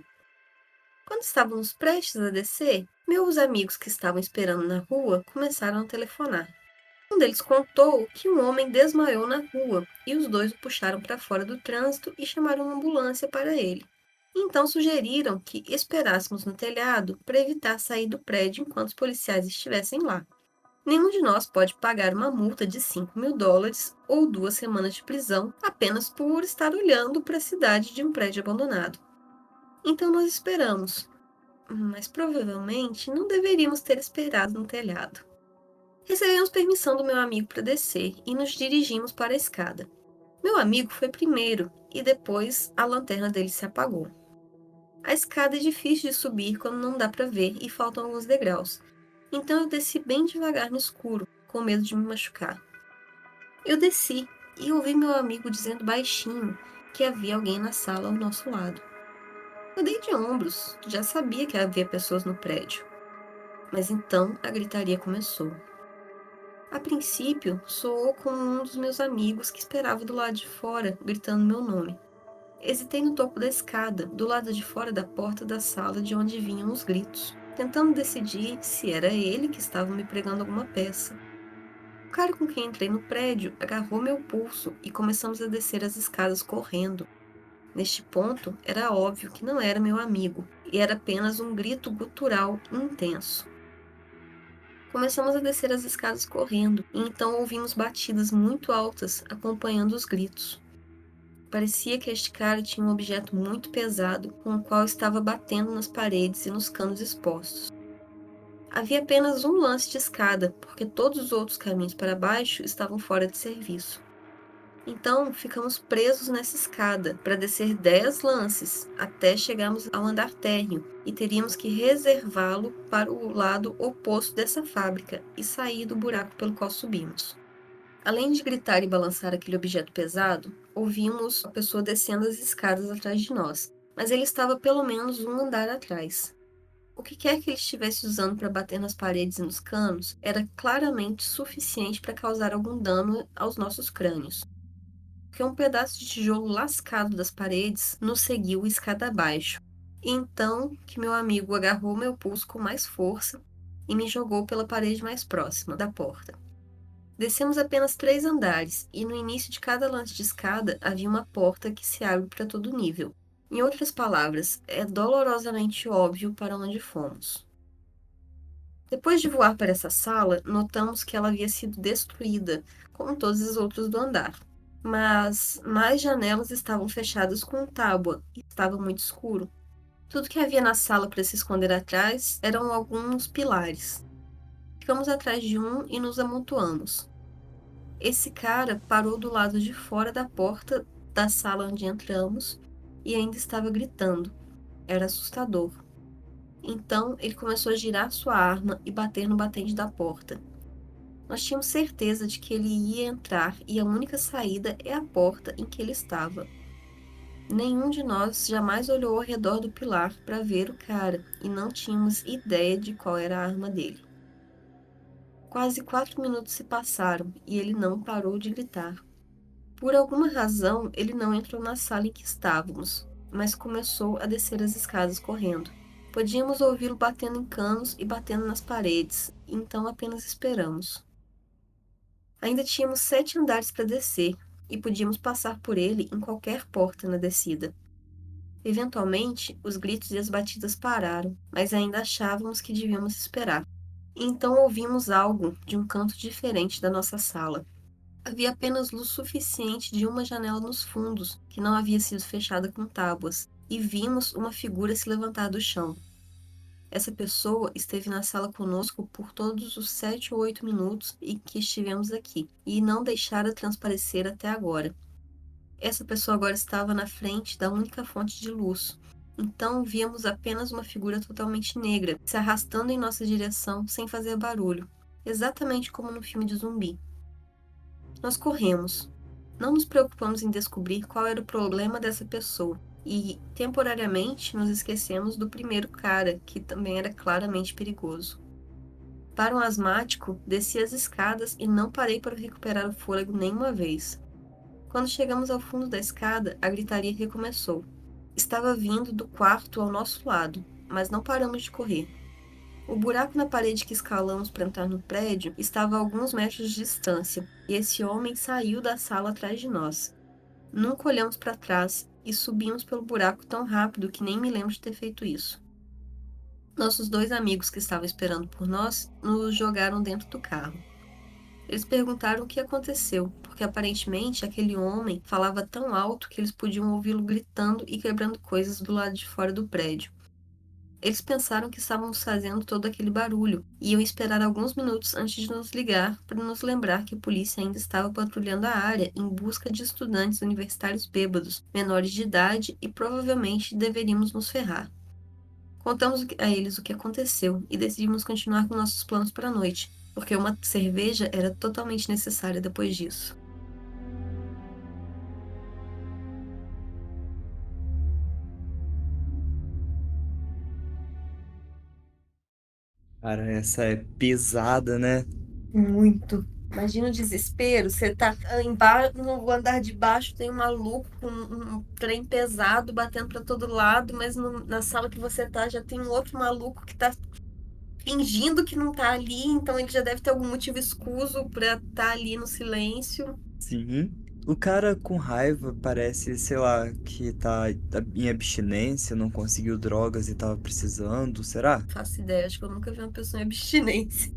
Quando estávamos prestes a descer, meus amigos que estavam esperando na rua começaram a telefonar. Um deles contou que um homem desmaiou na rua e os dois o puxaram para fora do trânsito e chamaram uma ambulância para ele. Então sugeriram que esperássemos no telhado para evitar sair do prédio enquanto os policiais estivessem lá. Nenhum de nós pode pagar uma multa de $5.000 ou 2 semanas de prisão apenas por estar olhando para a cidade de um prédio abandonado. Então nós esperamos. mas provavelmente não deveríamos ter esperado no telhado. Recebemos permissão do meu amigo para descer e nos dirigimos para a escada. Meu amigo foi primeiro e depois a lanterna dele se apagou. A escada é difícil de subir quando não dá para ver e faltam alguns degraus, então eu desci bem devagar no escuro, com medo de me machucar. Eu desci e ouvi meu amigo dizendo baixinho que havia alguém na sala ao nosso lado. Eu dei de ombros, já sabia que havia pessoas no prédio. Mas então a gritaria começou. A princípio, soou como um dos meus amigos que esperava do lado de fora, gritando meu nome. Hesitei no topo da escada, do lado de fora da porta da sala de onde vinham os gritos, tentando decidir se era ele que estava me pregando alguma peça. O cara com quem entrei no prédio agarrou meu pulso e começamos a descer as escadas correndo. Neste ponto, era óbvio que não era meu amigo, e era apenas um grito gutural intenso. Começamos a descer as escadas correndo, e então ouvimos batidas muito altas acompanhando os gritos. Parecia que este cara tinha um objeto muito pesado com o qual estava batendo nas paredes e nos canos expostos. Havia apenas um lance de escada, porque todos os outros caminhos para baixo estavam fora de serviço. Então, ficamos presos nessa escada para descer 10 lances até chegarmos ao andar térreo e teríamos que reservá-lo para o lado oposto dessa fábrica e sair do buraco pelo qual subimos. Além de gritar e balançar aquele objeto pesado, ouvimos a pessoa descendo as escadas atrás de nós, mas ele estava pelo menos um andar atrás. O que quer que ele estivesse usando para bater nas paredes e nos canos era claramente suficiente para causar algum dano aos nossos crânios. Porque um pedaço de tijolo lascado das paredes nos seguiu escada abaixo. E então que meu amigo agarrou meu pulso com mais força e me jogou pela parede mais próxima da porta. Descemos apenas 3 andares e no início de cada lance de escada havia uma porta que se abre para todo nível. Em outras palavras, é dolorosamente óbvio para onde fomos. Depois de voar para essa sala, notamos que ela havia sido destruída, como todas as outras do andar. Mas mais janelas estavam fechadas com tábua e estava muito escuro. Tudo que havia na sala para se esconder atrás eram alguns pilares. Ficamos atrás de um e nos amontoamos. Esse cara parou do lado de fora da porta da sala onde entramos e ainda estava gritando. Era assustador. Então ele começou a girar sua arma e bater no batente da porta. Nós tínhamos certeza de que ele ia entrar e a única saída é a porta em que ele estava. Nenhum de nós jamais olhou ao redor do pilar para ver o cara e não tínhamos ideia de qual era a arma dele. Quase 4 minutos se passaram e ele não parou de gritar. Por alguma razão, ele não entrou na sala em que estávamos, mas começou a descer as escadas correndo. Podíamos ouvi-lo batendo em canos e batendo nas paredes, então apenas esperamos. Ainda tínhamos 7 andares para descer, e podíamos passar por ele em qualquer porta na descida. Eventualmente, os gritos e as batidas pararam, mas ainda achávamos que devíamos esperar. Então ouvimos algo de um canto diferente da nossa sala. Havia apenas luz suficiente de uma janela nos fundos, que não havia sido fechada com tábuas, e vimos uma figura se levantar do chão. Essa pessoa esteve na sala conosco por todos os 7 ou 8 minutos em que estivemos aqui, e não deixara transparecer até agora. Essa pessoa agora estava na frente da única fonte de luz. Então víamos apenas uma figura totalmente negra, se arrastando em nossa direção sem fazer barulho, exatamente como no filme de zumbi. Nós corremos. Não nos preocupamos em descobrir qual era o problema dessa pessoa. E, temporariamente, nos esquecemos do primeiro cara, que também era claramente perigoso. Para um asmático, desci as escadas e não parei para recuperar o fôlego nenhuma vez. Quando chegamos ao fundo da escada, a gritaria recomeçou. Estava vindo do quarto ao nosso lado, mas não paramos de correr. O buraco na parede que escalamos para entrar no prédio estava a alguns metros de distância, e esse homem saiu da sala atrás de nós. Nunca olhamos para trás e subimos pelo buraco tão rápido que nem me lembro de ter feito isso. Nossos 2 amigos que estavam esperando por nós nos jogaram dentro do carro. Eles perguntaram o que aconteceu, porque aparentemente aquele homem falava tão alto que eles podiam ouvi-lo gritando e quebrando coisas do lado de fora do prédio. Eles pensaram que estávamos fazendo todo aquele barulho e iam esperar alguns minutos antes de nos ligar para nos lembrar que a polícia ainda estava patrulhando a área em busca de estudantes universitários bêbados, menores de idade e provavelmente deveríamos nos ferrar. Contamos a eles o que aconteceu e decidimos continuar com nossos planos para a noite, porque uma cerveja era totalmente necessária depois disso. Cara, essa é pesada, né? Muito. Imagina o desespero. Você tá no andar de baixo, tem um maluco com um trem pesado batendo pra todo lado, mas na sala que você tá já tem um outro maluco que tá fingindo que não tá ali, então ele já deve ter algum motivo escuso pra estar ali no silêncio. Sim. O cara com raiva parece, sei lá, que tá em abstinência, não conseguiu drogas e tava precisando, será? Faço ideia, acho que eu nunca vi uma pessoa em abstinência.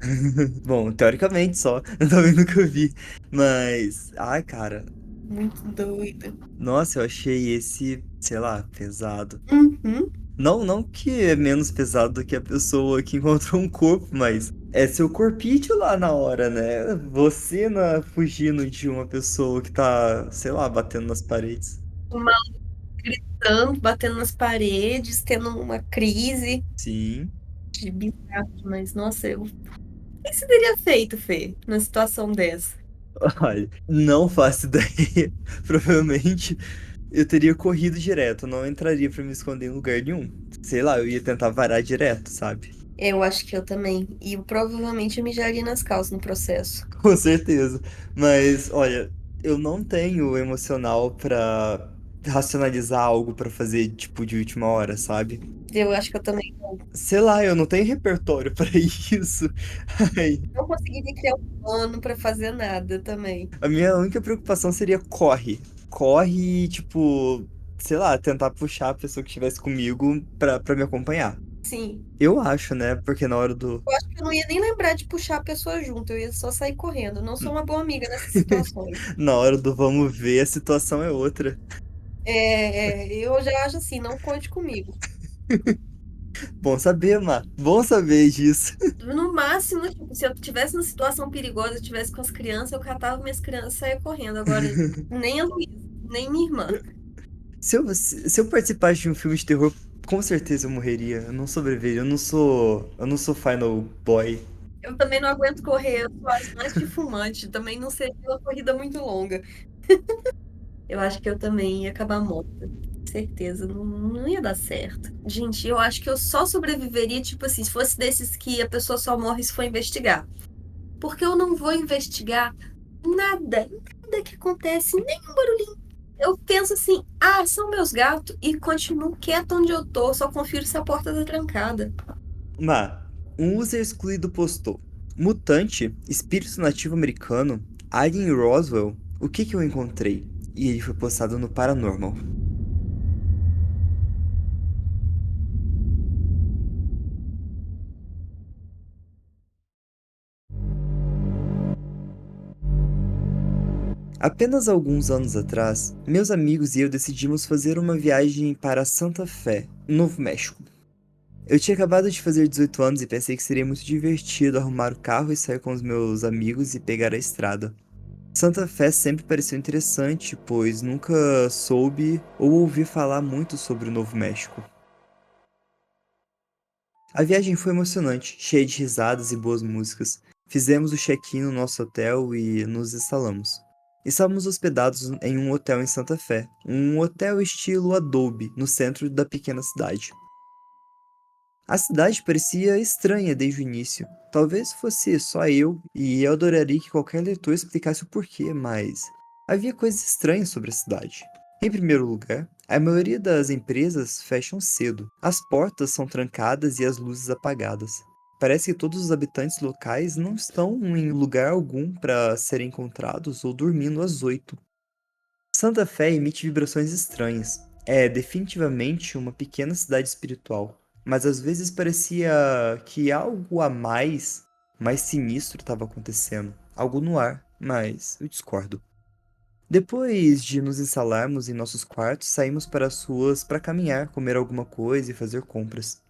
Bom, teoricamente só, eu também nunca vi. Mas, ai, cara, Muito doida. nossa, eu achei esse, sei lá, pesado. Uhum. Não que é menos pesado do que a pessoa que encontrou um corpo, mas é seu corpício lá na hora, né? Você fugindo de uma pessoa que tá, sei lá, batendo nas paredes. O maluco gritando, batendo nas paredes, tendo uma crise Sim. de bizarro, mas nossa, o que você teria feito, Fê, numa situação dessa? Olha, não faço ideia. Provavelmente eu teria corrido direto, não entraria pra me esconder em lugar nenhum. Sei lá, eu ia tentar varar direto, sabe? Eu acho que eu também. E eu provavelmente mijaria nas calças no processo. Com certeza. Mas, olha, eu não tenho emocional pra racionalizar algo pra fazer, tipo, de última hora, sabe? Eu acho que eu também não. Sei lá, eu não tenho repertório pra isso. Ai, Não conseguiria criar um plano pra fazer nada também. a minha única preocupação seria corre. Corre e, tipo, sei lá, tentar puxar a pessoa que estivesse comigo pra me acompanhar. Sim. Eu acho, né? Porque na hora do. Eu acho que eu não ia nem lembrar de puxar a pessoa junto. Eu ia só sair correndo. Eu não sou uma boa amiga nessas situações. Na hora do vamos ver, a situação é outra. Eu já acho assim, não conte comigo. Bom saber, Má. Bom saber disso. No máximo, tipo, se eu tivesse numa situação perigosa, eu tivesse com as crianças, eu catava minhas crianças e saía correndo. Agora, nem a Luísa, nem minha irmã. Se eu participasse de um filme de terror, com certeza eu morreria. Eu não sobreviveria. Eu não sou Final Boy. Eu também não aguento correr, eu sou as mais de fumante. Também não seria uma corrida muito longa. Eu acho que eu também ia acabar morta. Certeza, não ia dar certo. Gente, eu acho que eu só sobreviveria, tipo assim, se fosse desses que a pessoa só morre se for investigar. Porque eu não vou investigar nada, nada que acontece, nem um barulhinho. Eu penso assim, ah, são meus gatos, e continuo quieta onde eu tô, só confiro se a porta tá trancada. Má, um user excluído postou: Mutante, espírito nativo americano, Alien em Roswell, o que que eu encontrei? E ele foi postado no Paranormal. Apenas alguns anos atrás, meus amigos e eu decidimos fazer uma viagem para Santa Fé, Novo México. Eu tinha acabado de fazer 18 anos e pensei que seria muito divertido arrumar o carro e sair com os meus amigos e pegar a estrada. Santa Fé sempre pareceu interessante, pois nunca soube ou ouvi falar muito sobre o Novo México. A viagem foi emocionante, cheia de risadas e boas músicas. Fizemos o check-in no nosso hotel e nos instalamos. Estávamos hospedados em um hotel em Santa Fé, um hotel estilo Adobe, no centro da pequena cidade. A cidade parecia estranha desde o início. Talvez fosse só eu, e eu adoraria que qualquer leitor explicasse o porquê, mas havia coisas estranhas sobre a cidade. Em primeiro lugar, a maioria das empresas fecham cedo. As portas são trancadas e as luzes apagadas. Parece que todos os habitantes locais não estão em lugar algum para serem encontrados ou dormindo às 8. Santa Fé emite vibrações estranhas. É definitivamente uma pequena cidade espiritual, mas às vezes parecia que algo a mais sinistro estava acontecendo. Algo no ar, mas eu discordo. Depois de nos instalarmos em nossos quartos, saímos para as ruas para caminhar, comer alguma coisa e fazer compras.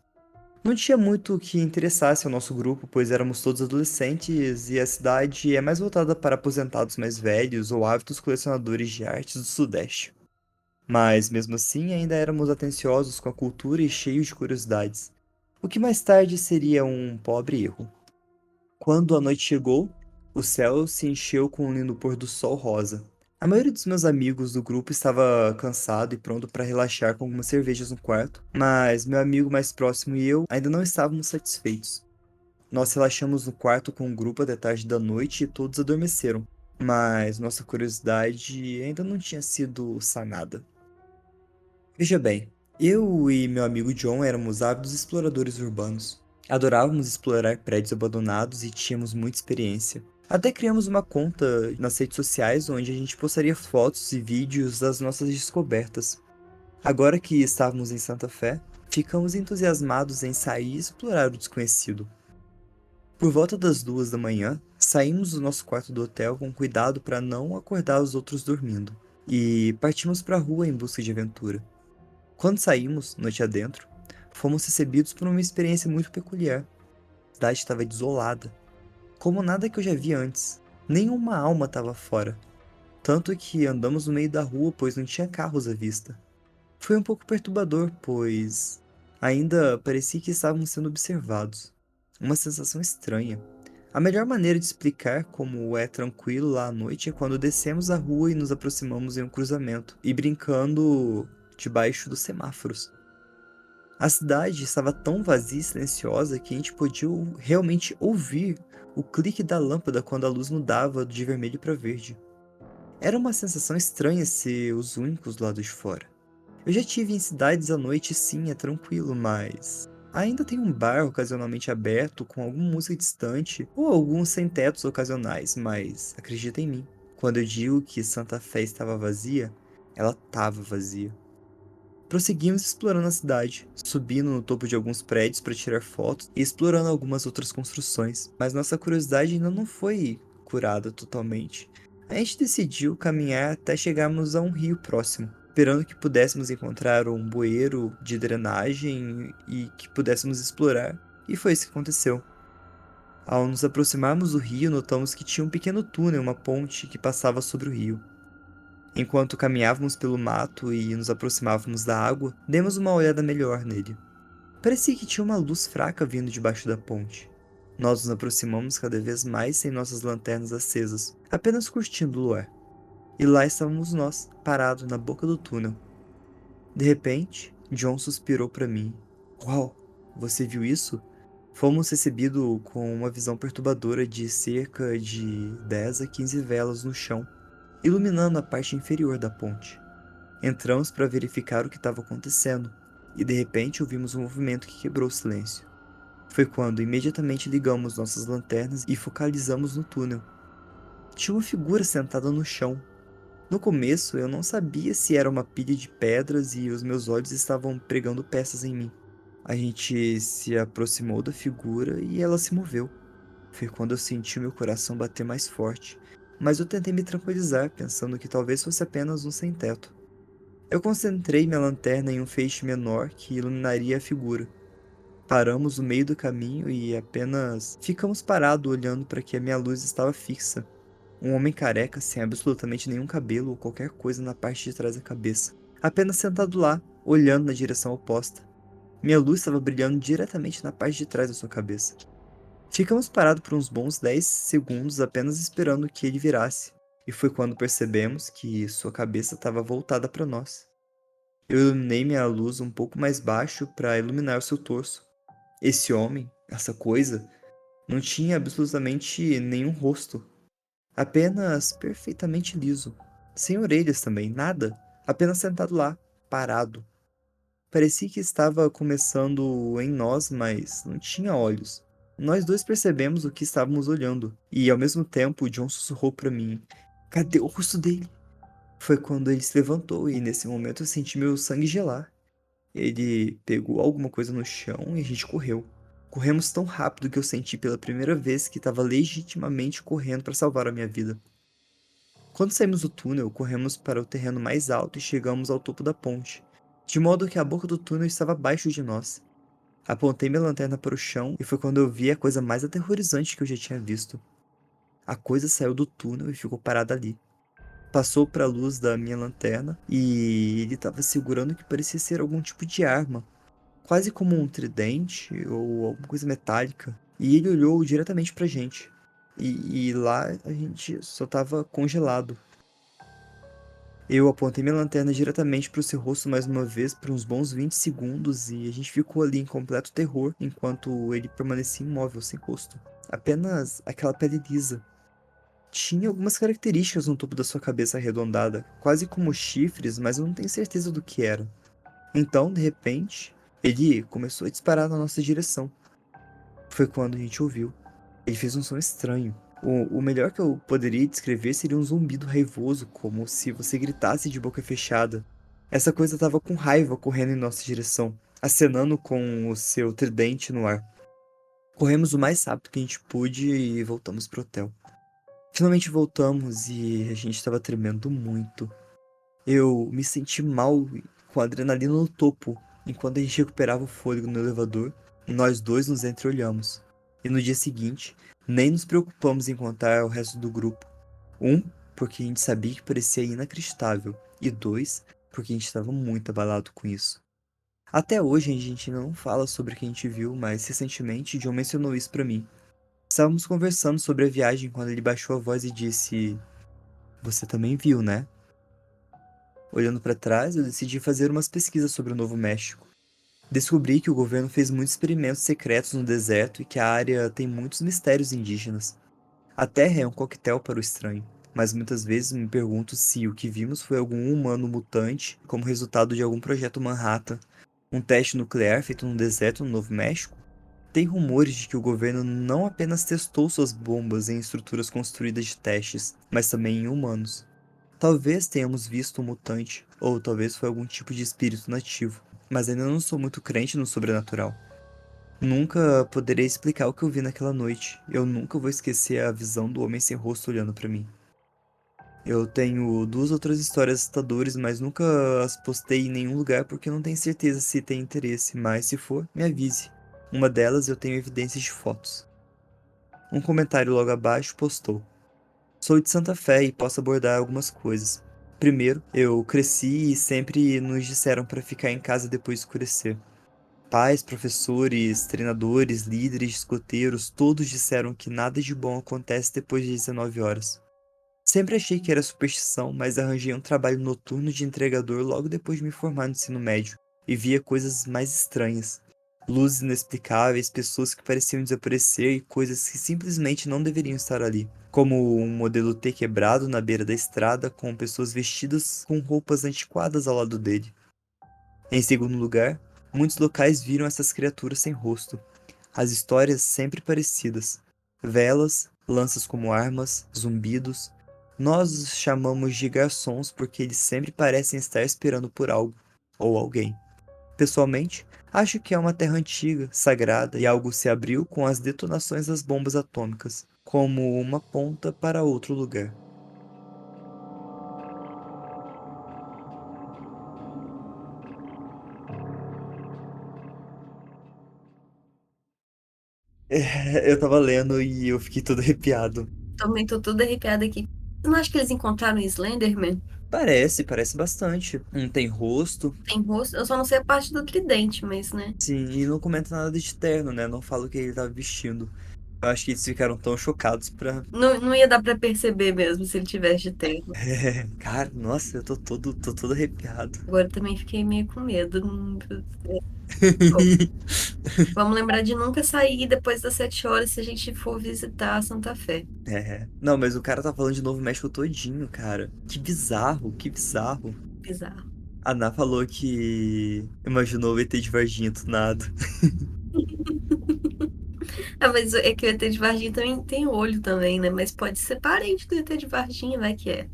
Não tinha muito o que interessasse ao nosso grupo, pois éramos todos adolescentes e a cidade é mais voltada para aposentados mais velhos ou ávidos colecionadores de artes do Sudeste. Mas, mesmo assim, ainda éramos atenciosos com a cultura e cheios de curiosidades, o que mais tarde seria um pobre erro. Quando a noite chegou, o céu se encheu com um lindo pôr do sol rosa. A maioria dos meus amigos do grupo estava cansado e pronto para relaxar com algumas cervejas no quarto, mas meu amigo mais próximo e eu ainda não estávamos satisfeitos. Nós relaxamos no quarto com o grupo até tarde da noite e todos adormeceram, mas nossa curiosidade ainda não tinha sido sanada. Veja bem, eu e meu amigo John éramos ávidos exploradores urbanos. Adorávamos explorar prédios abandonados e tínhamos muita experiência. Até criamos uma conta nas redes sociais onde a gente postaria fotos e vídeos das nossas descobertas. Agora que estávamos em Santa Fé, ficamos entusiasmados em sair e explorar o desconhecido. Por volta das 2 da manhã, saímos do nosso quarto do hotel com cuidado para não acordar os outros dormindo, e partimos para a rua em busca de aventura. Quando saímos, noite adentro, fomos recebidos por uma experiência muito peculiar. A cidade estava desolada, como nada que eu já vi antes. Nenhuma alma estava fora. Tanto que andamos no meio da rua, pois não tinha carros à vista. Foi um pouco perturbador, pois ainda parecia que estávamos sendo observados. Uma sensação estranha. A melhor maneira de explicar como é tranquilo lá à noite é quando descemos a rua e nos aproximamos em um cruzamento, e brincando debaixo dos semáforos. A cidade estava tão vazia e silenciosa que a gente podia realmente ouvir o clique da lâmpada quando a luz mudava de vermelho para verde. Era uma sensação estranha ser os únicos do lado de fora. Eu já tive em cidades à noite, sim, é tranquilo, mas ainda tem um bar ocasionalmente aberto com alguma música distante ou alguns sem-tetos ocasionais, mas acredita em mim, quando eu digo que Santa Fé estava vazia, ela estava vazia. Prosseguimos explorando a cidade, subindo no topo de alguns prédios para tirar fotos e explorando algumas outras construções, mas nossa curiosidade ainda não foi curada totalmente. A gente decidiu caminhar até chegarmos a um rio próximo, esperando que pudéssemos encontrar um bueiro de drenagem e que pudéssemos explorar, e foi isso que aconteceu. Ao nos aproximarmos do rio, notamos que tinha um pequeno túnel, uma ponte que passava sobre o rio. Enquanto caminhávamos pelo mato e nos aproximávamos da água, demos uma olhada melhor nele. Parecia que tinha uma luz fraca vindo debaixo da ponte. Nós nos aproximamos cada vez mais sem nossas lanternas acesas, apenas curtindo o luar. E lá estávamos nós, parados na boca do túnel. De repente, John suspirou para mim. Uau, você viu isso? Fomos recebidos com uma visão perturbadora de cerca de 10 a 15 velas no chão, iluminando a parte inferior da ponte. Entramos para verificar o que estava acontecendo, e de repente ouvimos um movimento que quebrou o silêncio. Foi quando imediatamente ligamos nossas lanternas e focalizamos no túnel. Tinha uma figura sentada no chão. No começo eu não sabia se era uma pilha de pedras e os meus olhos estavam pregando peças em mim. A gente se aproximou da figura e ela se moveu. Foi quando eu senti meu coração bater mais forte, mas eu tentei me tranquilizar, pensando que talvez fosse apenas um sem-teto. Eu concentrei minha lanterna em um feixe menor que iluminaria a figura. Paramos no meio do caminho e apenas ficamos parados olhando para que a minha luz estava fixa. Um homem careca, sem absolutamente nenhum cabelo ou qualquer coisa na parte de trás da cabeça. Apenas sentado lá, olhando na direção oposta. Minha luz estava brilhando diretamente na parte de trás da sua cabeça. Ficamos parados por uns bons 10 segundos apenas esperando que ele virasse. E foi quando percebemos que sua cabeça estava voltada para nós. Eu iluminei minha luz um pouco mais baixo para iluminar o seu torso. Esse homem, essa coisa, não tinha absolutamente nenhum rosto. Apenas perfeitamente liso. Sem orelhas também, nada. Apenas sentado lá, parado. Parecia que estava começando em nós, mas não tinha olhos. Nós dois percebemos o que estávamos olhando, e ao mesmo tempo John sussurrou para mim: Cadê o rosto dele? Foi quando ele se levantou e nesse momento eu senti meu sangue gelar. Ele pegou alguma coisa no chão e a gente correu. Corremos tão rápido que eu senti pela primeira vez que estava legitimamente correndo para salvar a minha vida. Quando saímos do túnel, corremos para o terreno mais alto e chegamos ao topo da ponte, de modo que a boca do túnel estava abaixo de nós. Apontei minha lanterna para o chão e foi quando eu vi a coisa mais aterrorizante que eu já tinha visto. A coisa saiu do túnel e ficou parada ali. Passou para a luz da minha lanterna e ele estava segurando o que parecia ser algum tipo de arma, quase como um tridente ou alguma coisa metálica. E ele olhou diretamente pra gente. E lá a gente só tava congelado. Eu apontei minha lanterna diretamente para o seu rosto mais uma vez por uns bons 20 segundos e a gente ficou ali em completo terror enquanto ele permanecia imóvel, sem rosto. Apenas aquela pele lisa. Tinha algumas características no topo da sua cabeça arredondada, quase como chifres, mas eu não tenho certeza do que era. Então, de repente, ele começou a disparar na nossa direção. Foi quando a gente ouviu. Ele fez um som estranho. O melhor que eu poderia descrever seria um zumbido raivoso, como se você gritasse de boca fechada. Essa coisa estava com raiva correndo em nossa direção, acenando com o seu tridente no ar. Corremos o mais rápido que a gente pôde e voltamos pro hotel. Finalmente voltamos e a gente estava tremendo muito. Eu me senti mal, com a adrenalina no topo, enquanto a gente recuperava o fôlego no elevador, nós dois nos entreolhamos. E no dia seguinte, nem nos preocupamos em contar ao resto do grupo. Um, porque a gente sabia que parecia inacreditável, e dois, porque a gente estava muito abalado com isso. Até hoje a gente ainda não fala sobre o que a gente viu, mas recentemente John mencionou isso pra mim. Estávamos conversando sobre a viagem quando ele baixou a voz e disse: "Você também viu, né?" Olhando para trás, eu decidi fazer umas pesquisas sobre o Novo México. Descobri que o governo fez muitos experimentos secretos no deserto e que a área tem muitos mistérios indígenas. A Terra é um coquetel para o estranho, mas muitas vezes me pergunto se o que vimos foi algum humano mutante como resultado de algum projeto Manhattan, um teste nuclear feito no deserto no Novo México. Tem rumores de que o governo não apenas testou suas bombas em estruturas construídas de testes, mas também em humanos. Talvez tenhamos visto um mutante, ou talvez foi algum tipo de espírito nativo, mas ainda não sou muito crente no sobrenatural. Nunca poderei explicar o que eu vi naquela noite. Eu nunca vou esquecer a visão do homem sem rosto olhando para mim. Eu tenho duas outras histórias assustadoras, mas nunca as postei em nenhum lugar porque não tenho certeza se tem interesse, mas se for, me avise. Uma delas eu tenho evidências de fotos. Um comentário logo abaixo postou: "Sou de Santa Fé e posso abordar algumas coisas. Primeiro, eu cresci e sempre nos disseram para ficar em casa depois de escurecer. Pais, professores, treinadores, líderes, escoteiros, todos disseram que nada de bom acontece depois de 19 horas. Sempre achei que era superstição, mas arranjei um trabalho noturno de entregador logo depois de me formar no ensino médio e via coisas mais estranhas. Luzes inexplicáveis, pessoas que pareciam desaparecer e coisas que simplesmente não deveriam estar ali, como um modelo T quebrado na beira da estrada com pessoas vestidas com roupas antiquadas ao lado dele. Em segundo lugar, muitos locais viram essas criaturas sem rosto. As histórias sempre parecidas. Velas, lanças como armas, zumbidos. Nós os chamamos de garçons porque eles sempre parecem estar esperando por algo, ou alguém. Pessoalmente, acho que é uma terra antiga, sagrada, e algo se abriu com as detonações das bombas atômicas, como uma ponta para outro lugar." Eu tava lendo e eu fiquei todo arrepiado. Também tô toda arrepiada aqui. Você não acha que eles encontraram o Slenderman? Parece bastante. Não tem rosto. Tem rosto? Eu só não sei a parte do tridente, mas, né? Sim, e não comenta nada de terno, né? Não fala o que ele tava vestindo. Eu acho que eles ficaram tão chocados pra. Não ia dar pra perceber mesmo se ele tivesse de terno. Cara, nossa, eu tô todo arrepiado. Agora também fiquei meio com medo. Bom, vamos lembrar de nunca sair depois das 7 horas se a gente for visitar a Santa Fé. Não, mas o cara tá falando de Novo México todinho, cara. Que bizarro, que bizarro. Bizarro. A Ná falou que imaginou o ET de Varginha tunado. Ah, mas é que o ET de Varginha também tem olho também, né? Mas pode ser parente do ET de Varginha, vai que é.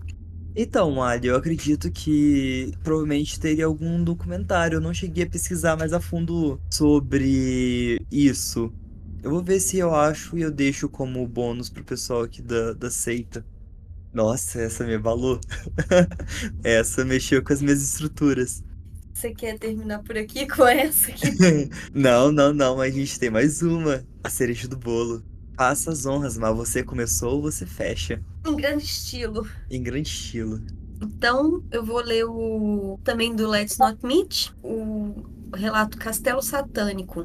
Então, Ali, eu acredito que provavelmente teria algum documentário. Eu não cheguei a pesquisar mais a fundo sobre isso. Eu vou ver se eu acho e eu deixo como bônus pro pessoal aqui da seita. Nossa, essa me abalou. Essa mexeu com as minhas estruturas. Você quer terminar por aqui com essa aqui? Não, a gente tem mais uma. A cereja do bolo. Faça as honras, mas você começou, você fecha. Em grande estilo. Em grande estilo. Então, eu vou ler também do Let's Not Meet, o relato Castelo Satânico,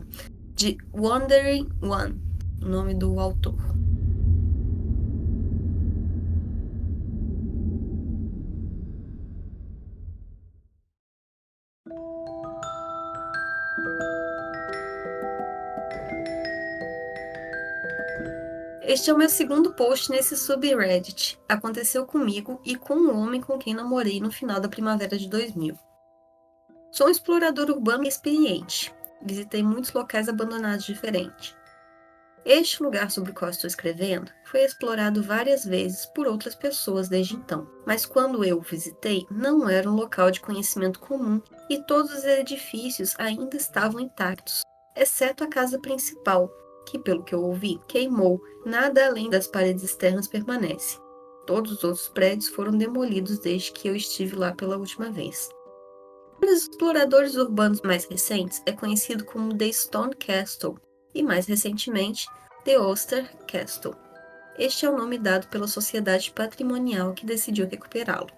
de Wandering One, o nome do autor. Este é o meu segundo post nesse subreddit. Aconteceu comigo e com um homem com quem namorei no final da primavera de 2000. Sou um explorador urbano experiente. Visitei muitos locais abandonados diferentes. Este lugar sobre o qual estou escrevendo foi explorado várias vezes por outras pessoas desde então, mas quando eu o visitei, não era um local de conhecimento comum e todos os edifícios ainda estavam intactos, exceto a casa principal, que, pelo que eu ouvi, queimou, nada além das paredes externas permanece. Todos os outros prédios foram demolidos desde que eu estive lá pela última vez. Um dos exploradores urbanos mais recentes é conhecido como The Stone Castle, e mais recentemente, The Oyster Castle. Este é o nome dado pela sociedade patrimonial que decidiu recuperá-lo.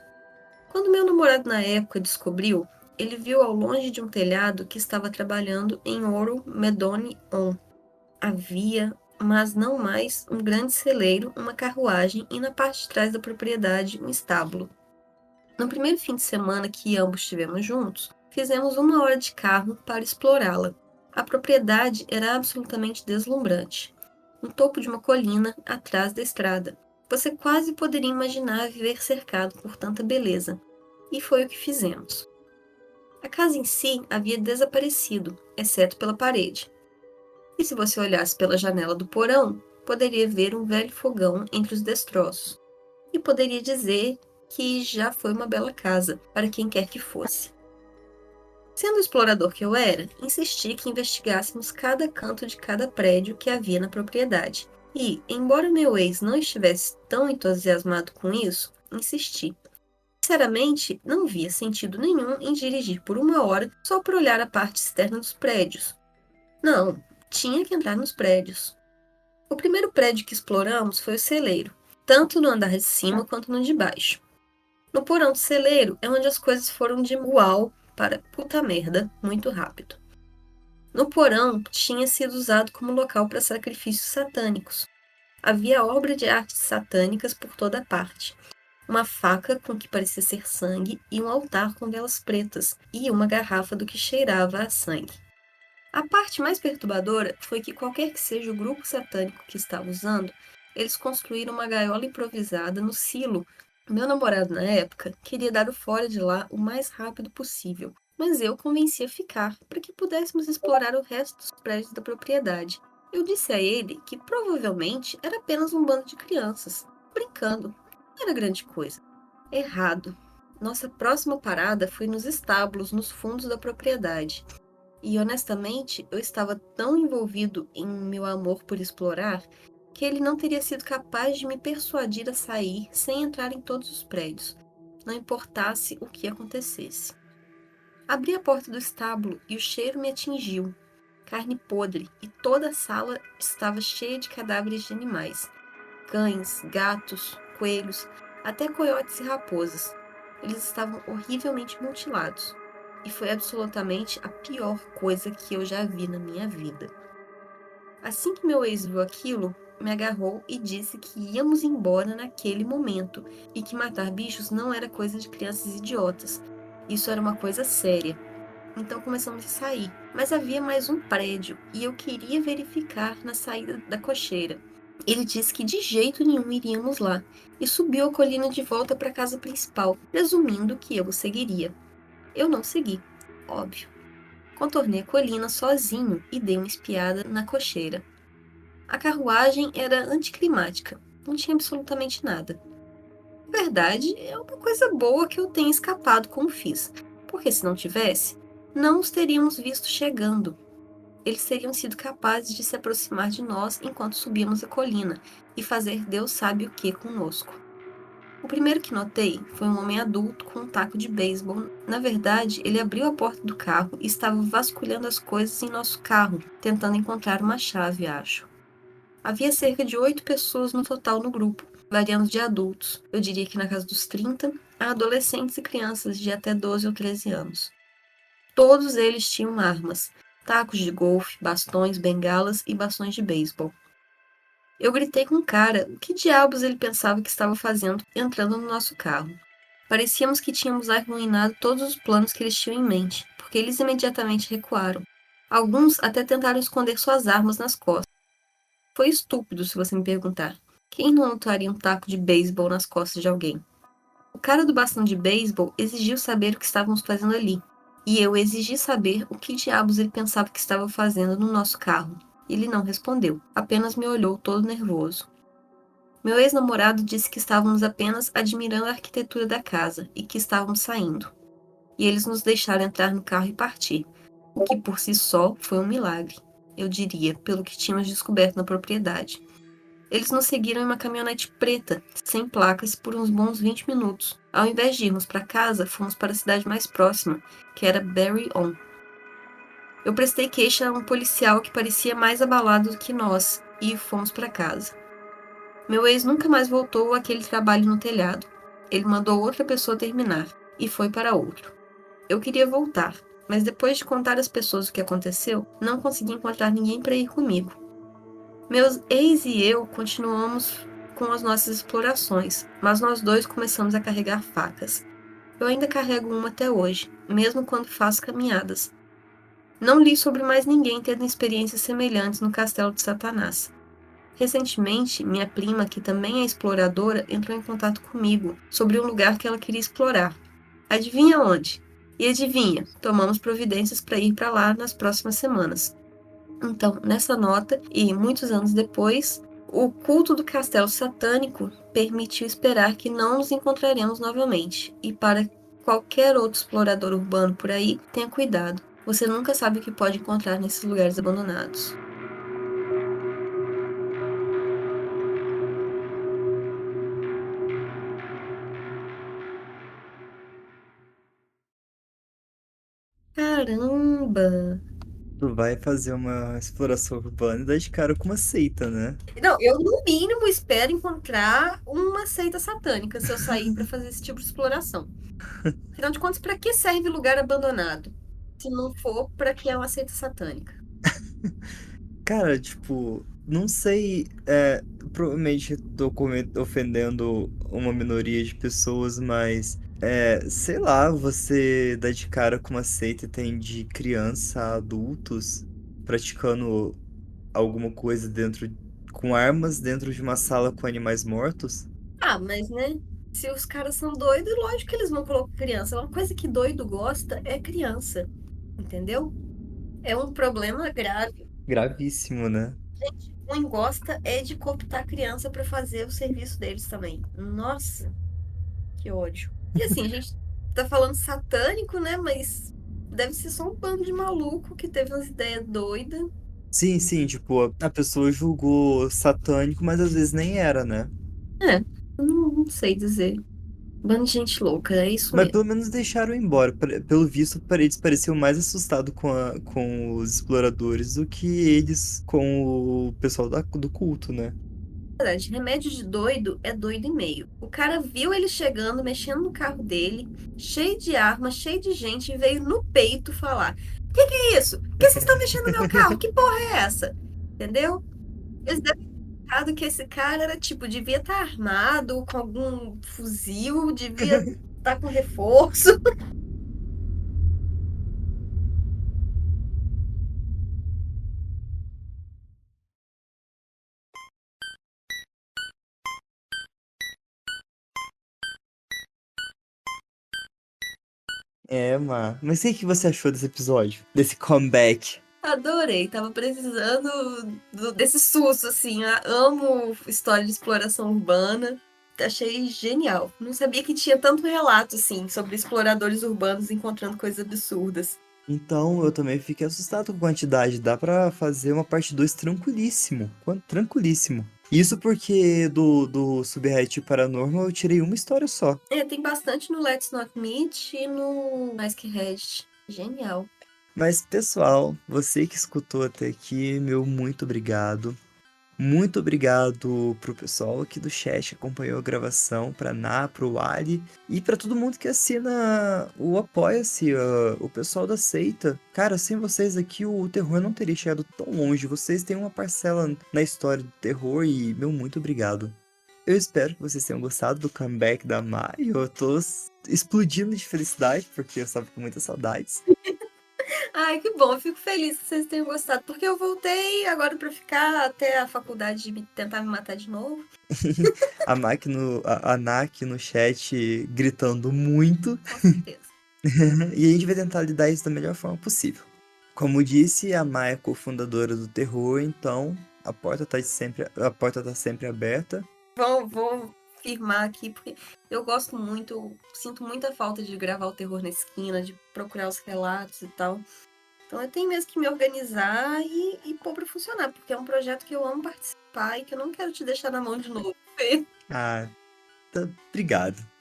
Quando meu namorado na época descobriu, ele viu ao longe de um telhado que estava trabalhando em ouro Medone On. Havia, mas não mais, um grande celeiro, uma carruagem e na parte de trás da propriedade um estábulo. No primeiro fim de semana que ambos estivemos juntos, fizemos 1 hora de carro para explorá-la. A propriedade era absolutamente deslumbrante. No topo de uma colina, atrás da estrada. Você quase poderia imaginar viver cercado por tanta beleza. E foi o que fizemos. A casa em si havia desaparecido, exceto pela parede. E se você olhasse pela janela do porão, poderia ver um velho fogão entre os destroços. E poderia dizer que já foi uma bela casa, para quem quer que fosse. Sendo o explorador que eu era, insisti que investigássemos cada canto de cada prédio que havia na propriedade. E, embora meu ex não estivesse tão entusiasmado com isso, insisti. Sinceramente, não via sentido nenhum em dirigir por 1 hora só para olhar a parte externa dos prédios. Não, tinha que entrar nos prédios. O primeiro prédio que exploramos foi o celeiro, tanto no andar de cima quanto no de baixo. No porão do celeiro é onde as coisas foram de uau para puta merda muito rápido. No porão tinha sido usado como local para sacrifícios satânicos. Havia obra de artes satânicas por toda parte. Uma faca com que parecia ser sangue e um altar com velas pretas e uma garrafa do que cheirava a sangue. A parte mais perturbadora foi que qualquer que seja o grupo satânico que estava usando, eles construíram uma gaiola improvisada no silo. Meu namorado, na época, queria dar o fora de lá o mais rápido possível, mas eu convenci a ficar para que pudéssemos explorar o resto dos prédios da propriedade. Eu disse a ele que provavelmente era apenas um bando de crianças, brincando. Não era grande coisa. Errado. Nossa próxima parada foi nos estábulos nos fundos da propriedade. E honestamente, eu estava tão envolvido em meu amor por explorar que ele não teria sido capaz de me persuadir a sair sem entrar em todos os prédios, não importasse o que acontecesse. Abri a porta do estábulo e o cheiro me atingiu. Carne podre, e toda a sala estava cheia de cadáveres de animais. Cães, gatos, coelhos, até coiotes e raposas. Eles estavam horrivelmente mutilados. E foi absolutamente a pior coisa que eu já vi na minha vida. Assim que meu ex viu aquilo, me agarrou e disse que íamos embora naquele momento e que matar bichos não era coisa de crianças idiotas. Isso era uma coisa séria. Então começamos a sair, mas havia mais um prédio e eu queria verificar na saída da cocheira. Ele disse que de jeito nenhum iríamos lá e subiu a colina de volta para a casa principal, presumindo que eu o seguiria. Eu não segui, óbvio. Contornei a colina sozinho e dei uma espiada na cocheira. A carruagem era anticlimática, não tinha absolutamente nada. Na verdade, é uma coisa boa que eu tenha escapado como fiz, porque se não tivesse, não os teríamos visto chegando. Eles teriam sido capazes de se aproximar de nós enquanto subíamos a colina e fazer Deus sabe o que conosco. O primeiro que notei foi um homem adulto com um taco de beisebol. Na verdade, ele abriu a porta do carro e estava vasculhando as coisas em nosso carro, tentando encontrar uma chave, acho. Havia cerca de 8 pessoas no total no grupo, variando de adultos, eu diria que na casa dos 30, a adolescentes e crianças de até 12 ou 13 anos. Todos eles tinham armas, tacos de golfe, bastões, bengalas e bastões de beisebol. Eu gritei com o cara o que diabos ele pensava que estava fazendo entrando no nosso carro. Parecíamos que tínhamos arruinado todos os planos que eles tinham em mente, porque eles imediatamente recuaram. Alguns até tentaram esconder suas armas nas costas. Foi estúpido, se você me perguntar. Quem não notaria um taco de beisebol nas costas de alguém? O cara do bastão de beisebol exigiu saber o que estávamos fazendo ali. E eu exigi saber o que diabos ele pensava que estava fazendo no nosso carro. Ele não respondeu, apenas me olhou todo nervoso. Meu ex-namorado disse que estávamos apenas admirando a arquitetura da casa e que estávamos saindo. E eles nos deixaram entrar no carro e partir, o que por si só foi um milagre, eu diria, pelo que tínhamos descoberto na propriedade. Eles nos seguiram em uma caminhonete preta, sem placas, por uns bons 20 minutos. Ao invés de irmos para casa, fomos para a cidade mais próxima, que era Barry On. Eu prestei queixa a um policial que parecia mais abalado do que nós, e fomos para casa. Meu ex nunca mais voltou àquele trabalho no telhado. Ele mandou outra pessoa terminar, e foi para outro. Eu queria voltar, mas depois de contar às pessoas o que aconteceu, não consegui encontrar ninguém para ir comigo. Meus ex e eu continuamos com as nossas explorações, mas nós dois começamos a carregar facas. Eu ainda carrego uma até hoje, mesmo quando faço caminhadas. Não li sobre mais ninguém tendo experiências semelhantes no Castelo de Satanás. Recentemente, minha prima, que também é exploradora, entrou em contato comigo sobre um lugar que ela queria explorar. Adivinha onde? E adivinha, tomamos providências para ir para lá nas próximas semanas. Então, nessa nota, e muitos anos depois, o culto do castelo satânico permitiu esperar que não nos encontraremos novamente. E para qualquer outro explorador urbano por aí, tenha cuidado. Você nunca sabe o que pode encontrar nesses lugares abandonados. Caramba! Tu vai fazer uma exploração urbana e dá de cara com uma seita, né? Não, eu no mínimo espero encontrar uma seita satânica se eu sair para fazer esse tipo de exploração. Afinal de contas, para que serve lugar abandonado? Se não for para criar uma seita satânica. Cara, tipo, não sei. Provavelmente tô ofendendo uma minoria de pessoas, mas. Sei lá, você dá de cara com uma seita e tem de criança a adultos praticando alguma coisa dentro. Com armas dentro de uma sala com animais mortos? Ah, mas né? Se os caras são doidos, lógico que eles vão colocar criança. Uma coisa que doido gosta é criança. Entendeu? É um problema grave. Gravíssimo, né? Gente, quem gosta é de cooptar criança para fazer o serviço deles também. Nossa, que ódio. E assim, a gente tá falando satânico, né? Mas deve ser só um bando de maluco que teve umas ideias doidas. Sim, sim, tipo, a pessoa julgou satânico, mas às vezes nem era, né? É, eu não sei dizer. Bando de gente louca, é isso Mas mesmo. pelo menos deixaram embora. Pelo visto, eles pareciam mais assustados com os exploradores do que eles com o pessoal do culto, né? Na verdade, remédio de doido é doido e meio. O cara viu ele chegando, mexendo no carro dele, cheio de arma, cheio de gente, e veio no peito falar: que é isso? Por que vocês estão mexendo no meu carro? Que porra é essa? Entendeu? Eles devem ter pensado que esse cara era tipo, devia estar armado com algum fuzil, devia estar com reforço. Mas o que você achou desse episódio? Desse comeback? Adorei, tava precisando desse susto, assim. Amo história de exploração urbana. Achei genial. Não sabia que tinha tanto relato, assim, sobre exploradores urbanos encontrando coisas absurdas. Então, eu também fiquei assustado com a quantidade. Dá pra fazer uma parte 2 tranquilíssimo. Tranquilíssimo. Isso porque do Subreddit Paranormal eu tirei uma história só. Tem bastante no Let's Not Meet e no Ask Reddit. Genial. Mas, pessoal, você que escutou até aqui, meu muito obrigado. Muito obrigado pro pessoal aqui do chat que acompanhou a gravação, pra Ná, pro Ali e pra todo mundo que assina o Apoia-se, o pessoal da seita. Cara, sem vocês aqui o terror não teria chegado tão longe. Vocês têm uma parcela na história do terror e meu muito obrigado. Eu espero que vocês tenham gostado do comeback da Mai. Eu tô explodindo de felicidade porque eu estava com muitas saudades. Ai, que bom. Eu fico feliz que vocês tenham gostado. Porque eu voltei agora pra ficar até a faculdade tentar me matar de novo. A Nak no chat gritando muito. Com certeza. E a gente vai tentar lidar isso da melhor forma possível. Como disse, a Mai é cofundadora do terror, então a porta tá sempre aberta. Vou firmar aqui, porque eu gosto muito, sinto muita falta de gravar o Terror na Esquina, de procurar os relatos e tal. Então eu tenho mesmo que me organizar e pôr pra funcionar, porque é um projeto que eu amo participar e que eu não quero te deixar na mão de novo, Fê. Ah,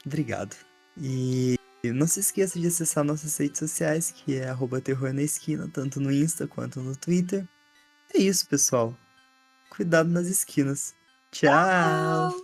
obrigado. E não se esqueça de acessar nossas redes sociais, que é @terror na esquina, tanto no Insta quanto no Twitter. É isso, pessoal. Cuidado nas esquinas. Tchau!